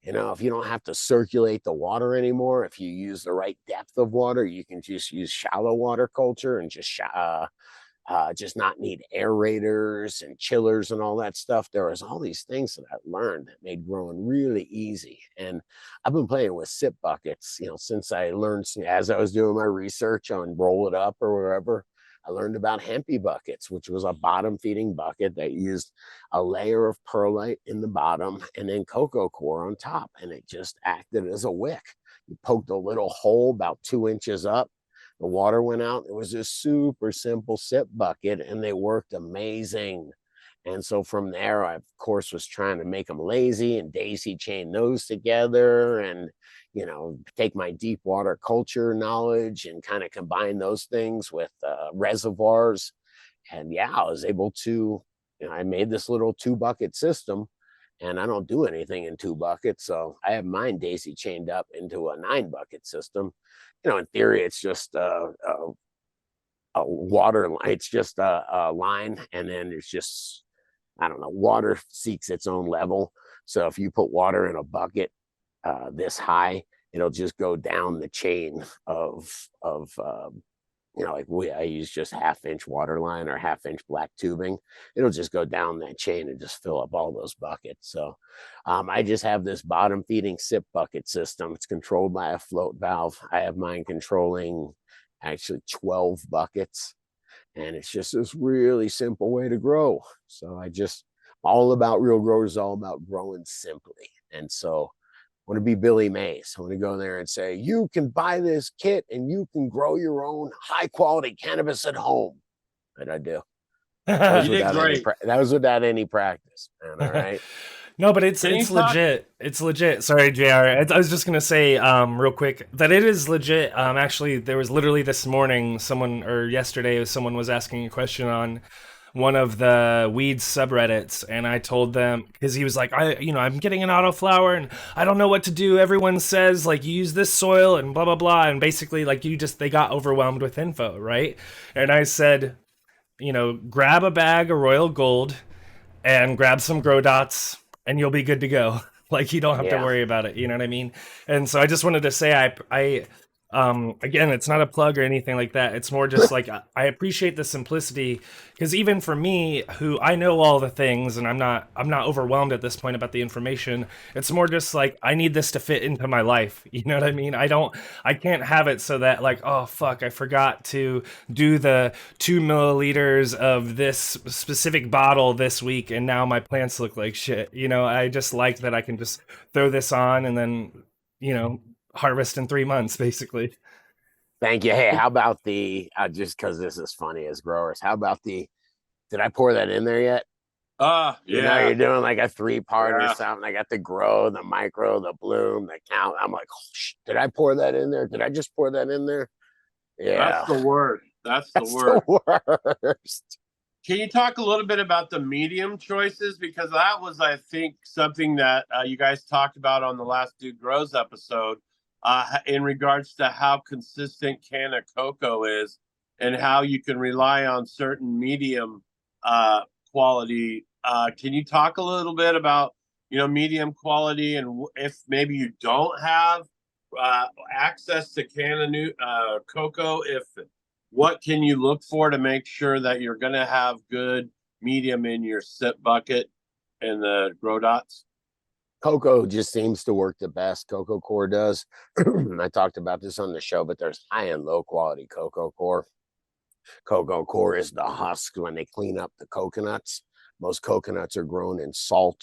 if you don't have to circulate the water anymore, if you use the right depth of water, you can just use shallow water culture and just not need aerators and chillers and all that stuff. There was all these things that I learned that made growing really easy. And I've been playing with sip buckets, since I learned, as I was doing my research on Roll It Up or wherever. I learned about hempy buckets, which was a bottom feeding bucket that used a layer of perlite in the bottom and then cocoa coir on top. And it just acted as a wick. You poked a little hole about 2 inches up. The water went out. It was a super simple sip bucket and they worked amazing. And so from there, I, of course, was trying to make them lazy and daisy chain those together and, take my deep water culture knowledge and kind of combine those things with reservoirs. And I was able to, I made this little 2-bucket system and I don't do anything in 2 buckets. So I have mine daisy chained up into a 9-bucket system. In theory, it's just a water line. It's just a line. And then it's just, I don't know, water seeks its own level. So if you put water in a bucket this high, it'll just go down the chain of I use just 1/2-inch water line or 1/2-inch black tubing. It'll just go down that chain and just fill up all those buckets. So I just have this bottom feeding sip bucket system. It's controlled by a float valve. I have mine controlling actually 12 buckets. And it's just this really simple way to grow. So all about Real Growers, all about growing simply. And so I want to be Billy Mays. I want to go there and say, you can buy this kit and you can grow your own high quality cannabis at home. And I do. That was without any practice, man. All right. No, but it's legit. It's legit. Sorry, JR. I was just gonna say real quick that it is legit. Actually, there was literally this morning yesterday someone was asking a question on one of the weed subreddits, and I told them, because he was like, I'm getting an autoflower and I don't know what to do. Everyone says like you use this soil and blah blah blah, and basically like they got overwhelmed with info, right? And I said, grab a bag of Royal Gold and grab some grow dots and you'll be good to go. Like you don't have to worry about it. You know what I mean? And so I just wanted to say, again, it's not a plug or anything like that. It's more just like, I appreciate the simplicity, because even for me, who I know all the things and I'm not overwhelmed at this point about the information. It's more just like, I need this to fit into my life. You know what I mean? I can't have it so that like, oh fuck, I forgot to do the 2 milliliters of this specific bottle this week and now my plants look like shit. I just like that I can just throw this on and then, harvest in 3 months, basically. Thank you. Hey, how about just because this is funny as growers, how about did I pour that in there yet? Yeah. You're doing like a 3-part or something. I got the grow, the micro, the bloom, the count. I'm like, oh, did I pour that in there? Did I just pour that in there? Yeah. That's the word. That's the worst. Can you talk a little bit about the medium choices? Because that was, I think, something that you guys talked about on the last Dude Grows episode in regards to how consistent Canna Coco is and how you can rely on certain medium quality. Can you talk a little bit about, medium quality, and if maybe you don't have access to cocoa, what can you look for to make sure that you're going to have good medium in your sip bucket and the grow dots? Cocoa just seems to work the best. Cocoa core does. I talked about this on the show, but there's high and low quality cocoa core. Cocoa core is the husk when they clean up the coconuts. Most coconuts are grown in salt,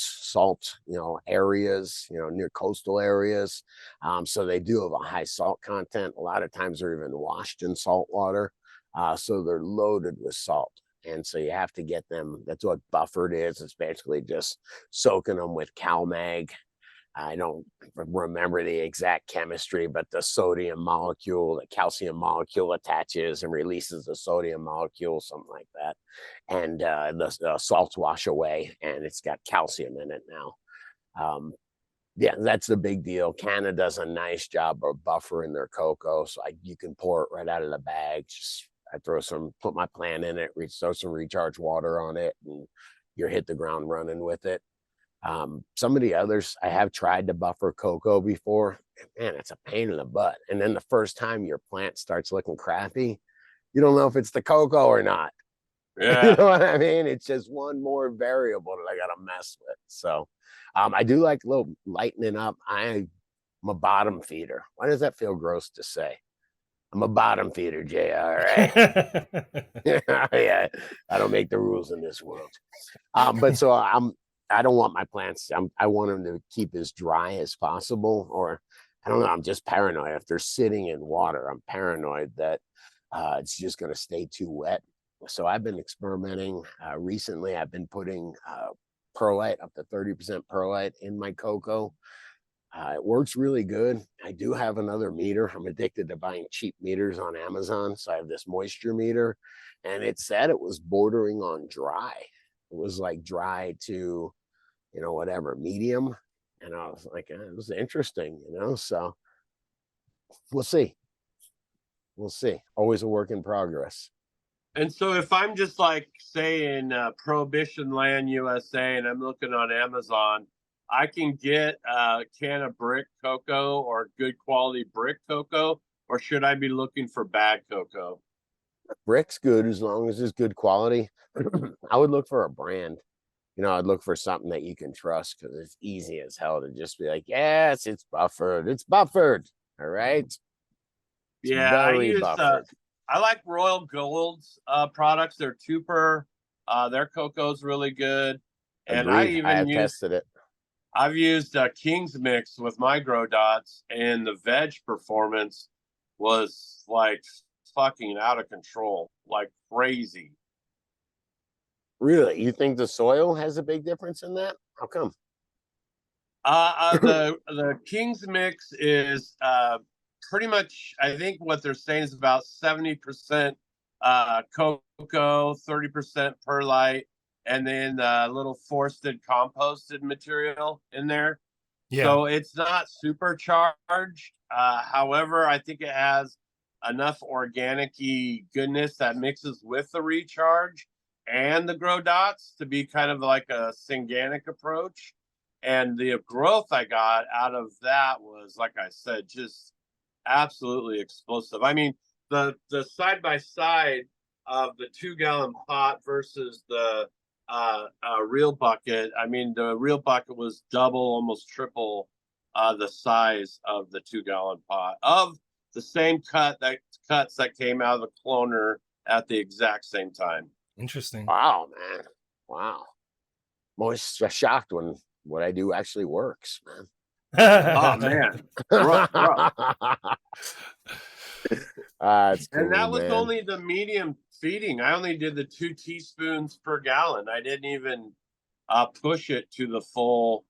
areas, near coastal areas. So they do have a high salt content. A lot of times they're even washed in salt water. So they're loaded with salt. And so you have to get them. That's what buffered is. It's basically just soaking them with CalMag. I don't remember the exact chemistry, but the sodium molecule, the calcium molecule attaches and releases the sodium molecule, something like that. And the salts wash away, and it's got calcium in it now. Yeah, that's the big deal. Canada does a nice job of buffering their cocoa, so you can pour it right out of the bag. I put my plant in it, throw some recharge water on it, and you hit the ground running with it. Some of the others, I have tried to buffer cocoa before. Man, it's a pain in the butt. And then the first time your plant starts looking crappy, you don't know if it's the cocoa or not. Yeah. You know what I mean? It's just one more variable that I got to mess with. So I do like a little lightening up. I'm a bottom feeder. Why does that feel gross to say? I'm a bottom feeder, JR. All right. Yeah, I don't make the rules in this world. But so I don't want my plants. I want them to keep as dry as possible, or I don't know. I'm just paranoid. If they're sitting in water, I'm paranoid that it's just going to stay too wet. So I've been experimenting. Recently, I've been putting perlite, up to 30% perlite in my cocoa. It works really good. I do have another meter. I'm addicted to buying cheap meters on Amazon. So I have this moisture meter, and it said it was bordering on dry. It was like dry to, whatever, medium. And I was like, it was interesting, so we'll see. We'll see. Always a work in progress. And so if I'm just like, say, in Prohibition Land, USA, and I'm looking on Amazon, I can get a can of brick cocoa or good quality brick cocoa, or should I be looking for bad cocoa? Brick's good as long as it's good quality. I would look for a brand. I'd look for something that you can trust, because it's easy as hell to just be like, yes, it's buffered. It's buffered. All right. It's very buffered. I like Royal Gold's products. They're Tupper. Their cocoa's really good. And Agreed. I have tested it. I've used King's Mix with my grow dots, and the veg performance was like fucking out of control, like crazy. Really? You think the soil has a big difference in that? How come? The King's Mix is pretty much, I think what they're saying is about 70% cocoa, 30% perlite, and then a little forested composted material in there. Yeah. So it's not supercharged. However, I think it has enough organic-y goodness that mixes with the recharge and the grow dots to be kind of like a synganic approach. And the growth I got out of that was, like I said, just absolutely explosive. I mean, the side-by-side of the 2-gallon pot versus the real bucket, I mean, the real bucket was double, almost triple the size of the 2-gallon pot of the same cuts that came out of the cloner at the exact same time. Interesting. Wow, man. Wow. I'm always shocked when what I do actually works, man. Oh, man. Bro. It's cool, and that was man. only the medium feeding. I only did the 2 teaspoons per gallon. I didn't even push it to the full.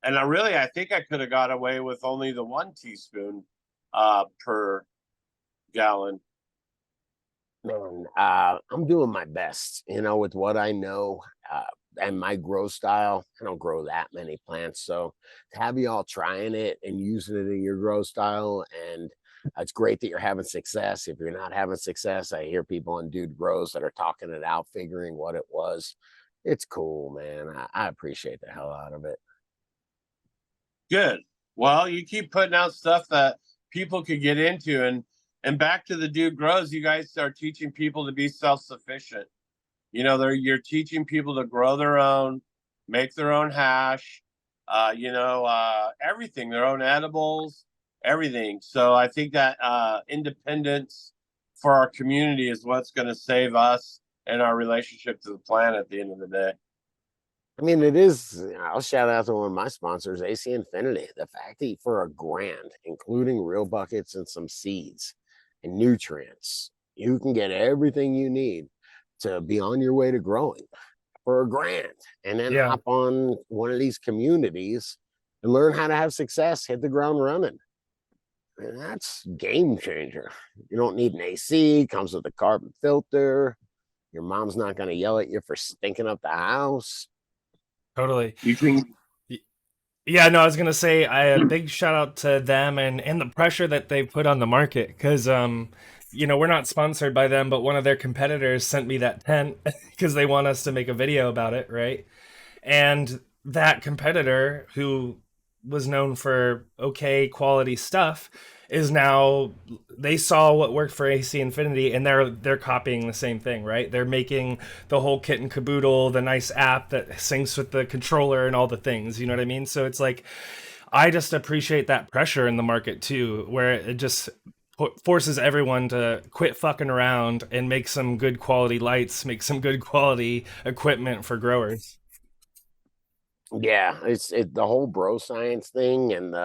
And I think I could have got away with only the 1 teaspoon per gallon. Man, I'm doing my best, with what I know and my grow style. I don't grow that many plants, so to have you all trying it and using it in your grow style, and it's great that you're having success. If you're not having success, I hear people on Dude Grows that are talking it out, figuring what it was. It's cool, man. I appreciate the hell out of it. Good. Well, you keep putting out stuff that people could get into. And back to the Dude Grows, you guys are teaching people to be self-sufficient. You know, you're teaching people to grow their own, make their own hash, everything, their own edibles, everything. So I think that independence for our community is what's going to save us and our relationship to the planet at the end of the day. I mean, it is. I'll shout out to one of my sponsors, AC Infinity. The fact that for $1,000, including real buckets and some seeds and nutrients, you can get everything you need to be on your way to growing for $1,000, and then hop on one of these communities and learn how to have success, hit the ground running. And that's game changer. You don't need an AC, comes with a carbon filter. Your mom's not going to yell at you for stinking up the house. Totally. You can. Yeah, no, I was gonna say a big shout out to them and the pressure that they put on the market, because we're not sponsored by them, but one of their competitors sent me that tent because they want us to make a video about it, right? And that competitor, who was known for okay quality stuff, is now, they saw what worked for AC Infinity, and they're copying the same thing, right? They're making the whole kit and caboodle, the nice app that syncs with the controller and all the things, you know what I mean? So it's like, I just appreciate that pressure in the market too, where it just forces everyone to quit fucking around and make some good quality lights, make some good quality equipment for growers. Yeah, it's the whole bro science thing, and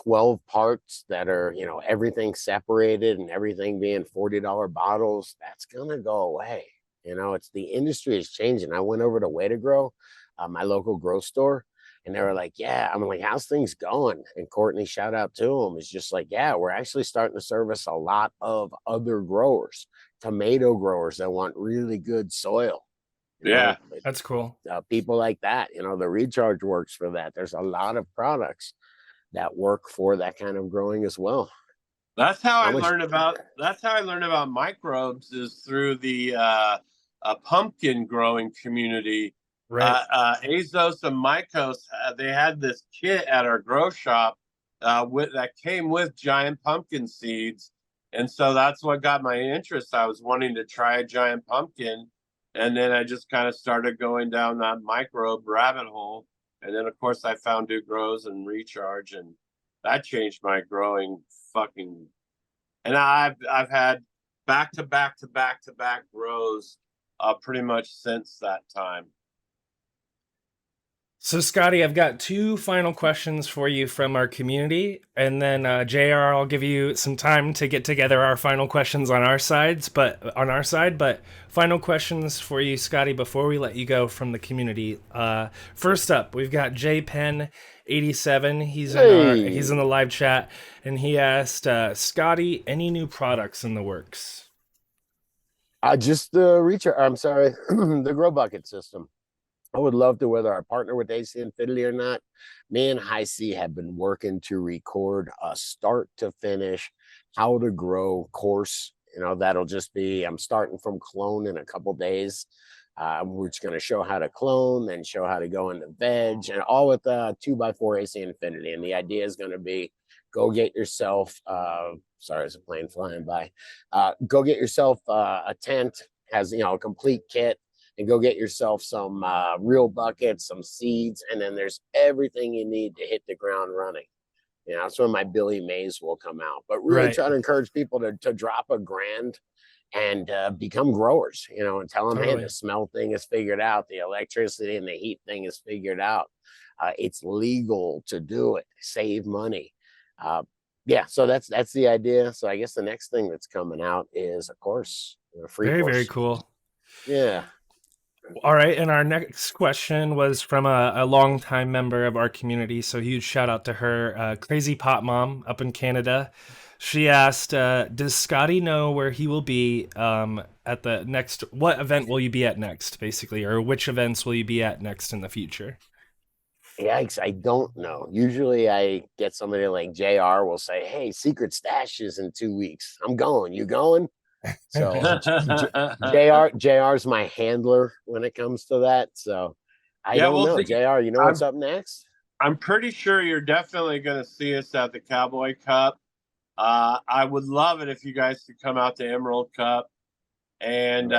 12 parts that are, everything separated and everything being $40 bottles, that's gonna go away. It's the industry is changing. I went over to Way to Grow, my local grow store, and they were like, yeah, I'm like, how's things going? And Courtney, shout out to him, is just like, yeah, we're actually starting to service a lot of other growers, tomato growers that want really good soil. Yeah, that's cool. People like that, the recharge works for that. There's a lot of products that work for that kind of growing as well. That's how I learned about microbes, is through the pumpkin growing community. Right. Azos and Mycos, they had this kit at our grow shop that came with giant pumpkin seeds, and so that's what got my interest. I was wanting to try a giant pumpkin, and then I just kind of started going down that microbe rabbit hole. And then, of course, I found Dude Grows and Recharge, and that changed my growing fucking. And I've had back to back grows pretty much since that time. So, Scotty, I've got 2 final questions for you from our community, and then JR, I'll give you some time to get together our final questions on our side. But final questions for you, Scotty, before we let you go from the community. First up, we've got JPen87. He's in the live chat, and he asked, Scotty, any new products in the works? Just the Recharge. I'm sorry, the grow bucket system. I would love to, whether I partner with AC Infinity or not. Me and High C have been working to record a start to finish how to grow course. That'll just be, I'm starting from clone in a couple days. We're just going to show how to clone, then show how to go into veg, and all with 2x4 AC Infinity. And the idea is going to be, go get yourself, sorry, there's a plane flying by. Go get yourself a tent, has, a complete kit. And go get yourself some real buckets, some seeds, and then there's everything you need to hit the ground running. That's when my Billy Mays will come out. But really try to encourage people to drop $1,000 and become growers, and tell them, hey, the smell thing is figured out. The electricity and the heat thing is figured out. It's legal to do it. Save money. So that's the idea. So I guess the next thing that's coming out is, of course, a free course. Very cool. Yeah. All right, and our next question was from a longtime member of our community, so huge shout out to her, Crazy Pot Mom up in Canada. She asked, does Scotty know where he will be at the next, what event will you be at next, basically, or which events will you be at next in the future? Yikes, I don't know. Usually I get somebody like JR will say, hey, Secret Stash is in 2 weeks. I'm going. You going? So JR's my handler when it comes to that. So I don't know. JR, what's up next? I'm pretty sure you're definitely going to see us at the Cowboy Cup. I would love it if you guys could come out to Emerald Cup. And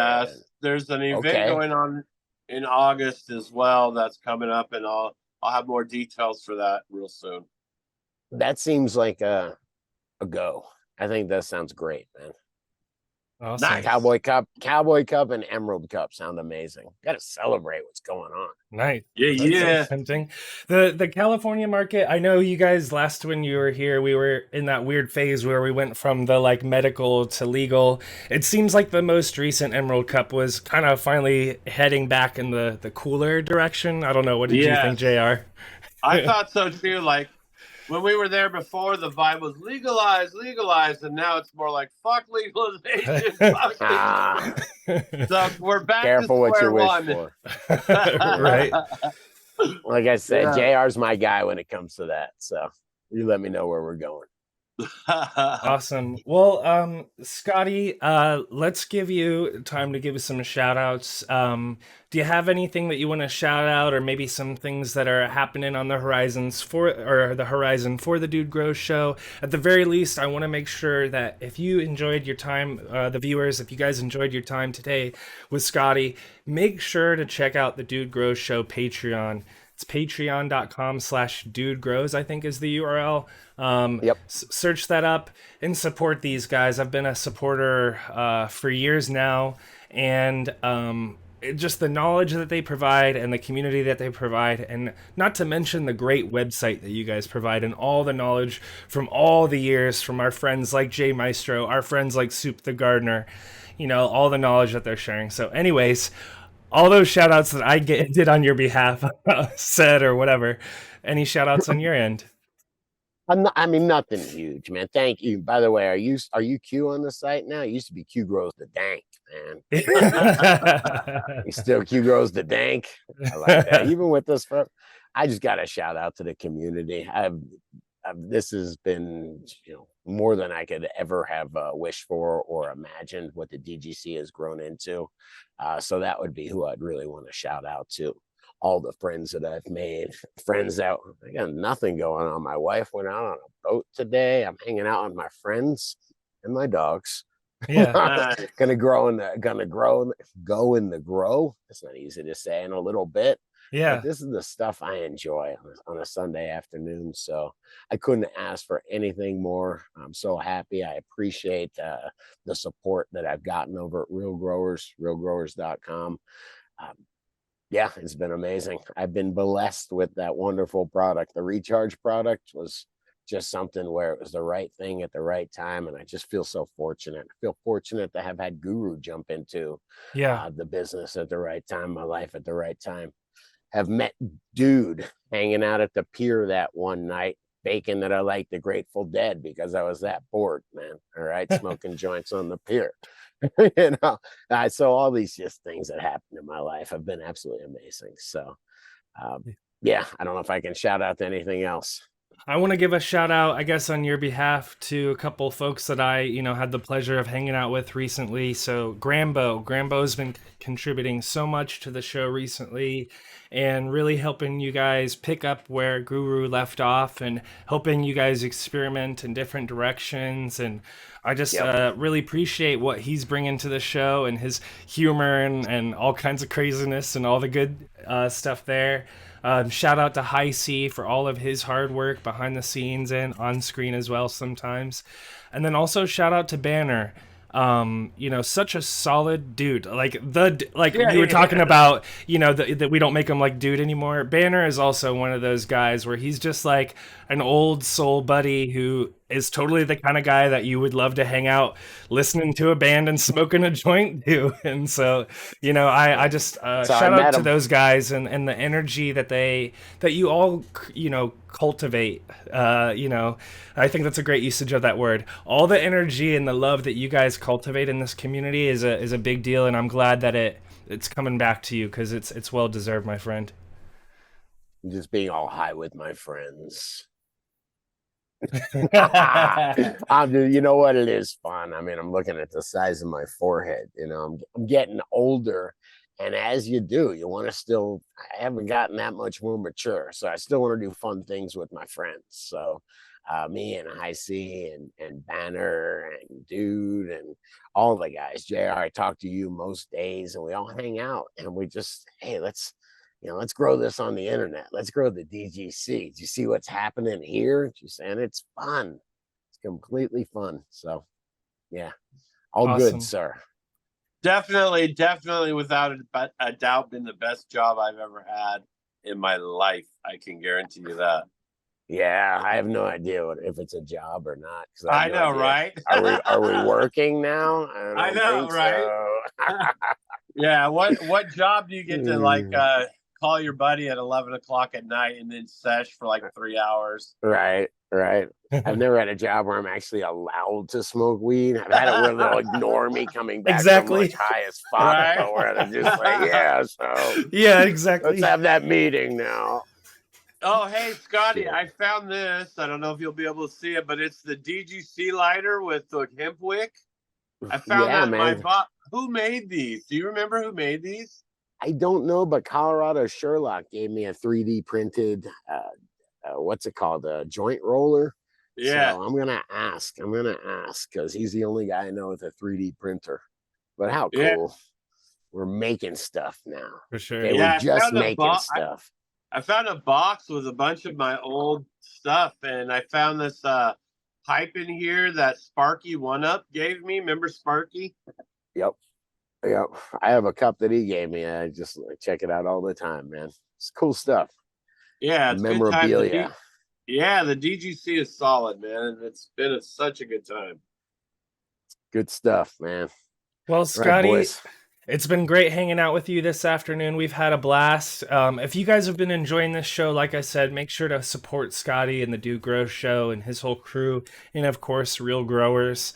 there's an event going on in August as well that's coming up, and I'll have more details for that real soon. That seems like a go. I think that sounds great, man. Awesome. Nice. Cowboy Cup and Emerald Cup sound amazing. Got to celebrate what's going on. Nice. Yeah. Tempting. The California market, I know you guys last when you were here, we were in that weird phase where we went from the like medical to legal. It seems like the most recent Emerald Cup was kind of finally heading back in the cooler direction. I don't know. What did you think, JR? I thought so too. Like when we were there before, the vibe was legalize, and now it's more like fuck legalization. So we're back Careful to what square you wish one. for. Right. Like I said, JR's my guy when it comes to that. So you let me know where we're going. Awesome. Well, Scotty, let's give you time to give us some shout outs. Do you have anything that you want to shout out, or maybe some things that are happening on the horizon for the Dude Grows show? At the very least, I want to make sure that if you enjoyed your time, the viewers, if you guys enjoyed your time today with Scotty, make sure to check out the Dude Grows show Patreon. It's patreon.com/dudegrows, I think is the URL. Search that up and support these guys. I've been a supporter for years now, and just the knowledge that they provide and the community that they provide, and not to mention the great website that you guys provide and all the knowledge from all the years from our friends like Jay Maestro, our friends like Soup the Gardener, all the knowledge that they're sharing. So anyways, all those shout outs that I did on your behalf, said or whatever. Any shout outs on your end? Nothing huge, man. Thank you. By the way, are you Q on the site now? It used to be Q Grows the Dank, man. You still Q Grows the Dank. I like that. Even with this, I just got a shout out to the community. This has been, more than I could ever have wished for or imagined what the DGC has grown into. So that would be who I'd really want to shout out to. All the friends that I've made, friends out. I got nothing going on. My wife went out on a boat today. I'm hanging out with my friends and my dogs. Yeah. Gonna go in the grow. It's not easy to say in a little bit. Yeah. But this is the stuff I enjoy on a Sunday afternoon. So I couldn't ask for anything more. I'm so happy. I appreciate the support that I've gotten over at Real Growers, realgrowers.com. Yeah, it's been amazing. I've been blessed with that wonderful product. The recharge product was just something where it was the right thing at the right time. And I just feel so fortunate. I feel fortunate to have had Guru jump into the business at the right time, my life at the right time. Have met Dude hanging out at the pier that one night, baking that I like the Grateful Dead because I was that bored, man. All right, smoking joints on the pier. So all these just things that happened in my life have been absolutely amazing. So I don't know if I can shout out to anything else. I want to give a shout out, I guess, on your behalf to a couple folks that I, had the pleasure of hanging out with recently. So Grambo's been contributing so much to the show recently and really helping you guys pick up where Guru left off and helping you guys experiment in different directions. And I just really appreciate what he's bringing to the show and his humor and all kinds of craziness and all the good stuff there. Shout out to High C for all of his hard work behind the scenes and on screen as well sometimes. And then also shout out to Banner. Such a solid dude. You were talking about, that we don't make him like dude anymore. Banner is also one of those guys where he's just like an old soul buddy who is totally the kind of guy that you would love to hang out listening to a band and smoking a joint to. And so, I just shout out to those guys and the energy that you all, cultivate. I think that's a great usage of that word. All the energy and the love that you guys cultivate in this community is a big deal, and I'm glad that it's coming back to you because it's well deserved, my friend. Just being all high with my friends. You know what? It is fun. I'm looking at the size of my forehead. I'm getting older, And as you do, you want to still, I haven't gotten that much more mature. So I still want to do fun things with my friends. So me and High C and Banner and Dude and all the guys, JR, I talk to you most days and we all hang out and we just, hey, let's grow this on the internet. Let's grow the DGC. Do you see what's happening here? And it's fun. It's completely fun. So yeah, all Awesome. good, sir. Definitely, without a doubt, been the best job I've ever had in my life. I can guarantee you that. Yeah, I have no idea if it's a job or not. I know, right? Are we working now? I know, right? So. Yeah. What job do you get to call your buddy at 11 o'clock at night and then sesh for like 3 hours? Right. I've never had a job where I'm actually allowed to smoke weed. I've had it where they'll ignore me coming back from like high as fuck, right? Where they're just like, yeah, so yeah, exactly. Let's have that meeting now. Oh, hey, Scotty, I found this. I don't know if you'll be able to see it, but it's the DGC lighter with the hemp wick. I found that in my box. Who made these? Do you remember who made these? I don't know, but Colorado Sherlock gave me a 3D printed, what's it called? A joint roller. Yeah. So I'm going to ask because he's the only guy I know with a 3D printer. But how cool. Yeah. We're making stuff now. For sure. Okay, we're just making stuff. I found a box with a bunch of my old stuff, and I found this pipe in here that Sparky One Up gave me. Remember Sparky? Yep. I have a cup that he gave me. I just check it out all the time, man. It's cool stuff. Yeah, it's memorabilia. Yeah, the DGC is solid, man, and it's been such a good time. Good stuff, man. Well, Scotty, it's been great hanging out with you this afternoon. We've had a blast. If you guys have been enjoying this show, like I said, make sure to support Scotty and the Do Grow Show and his whole crew, and of course, Real Growers.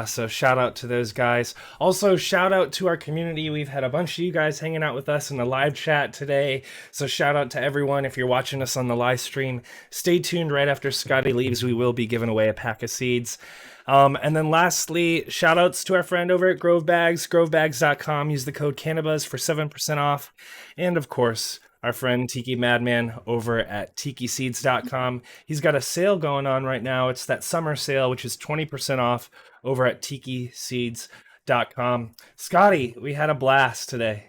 So shout out to those guys. Also, shout out to our community. We've had a bunch of you guys hanging out with us in the live chat today. So shout out to everyone. If you're watching us on the live stream, stay tuned. Right after Scotty leaves, we will be giving away a pack of seeds. And then lastly, shout outs to our friend over at Grove Bags, grovebags.com. Use the code CannaBuzz for 7% off. And of course, our friend TikiMadMan over at tikiseeds.com. He's got a sale going on right now. It's that summer sale, which is 20% off over at tikiseeds.com. Scotty, we had a blast today.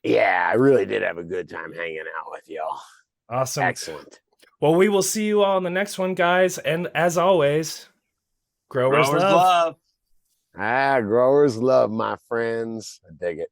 Yeah, I really did have a good time hanging out with y'all. Awesome. Excellent. Well, we will see you all in the next one, guys. And as always, growers love. Growers love, my friends. I dig it.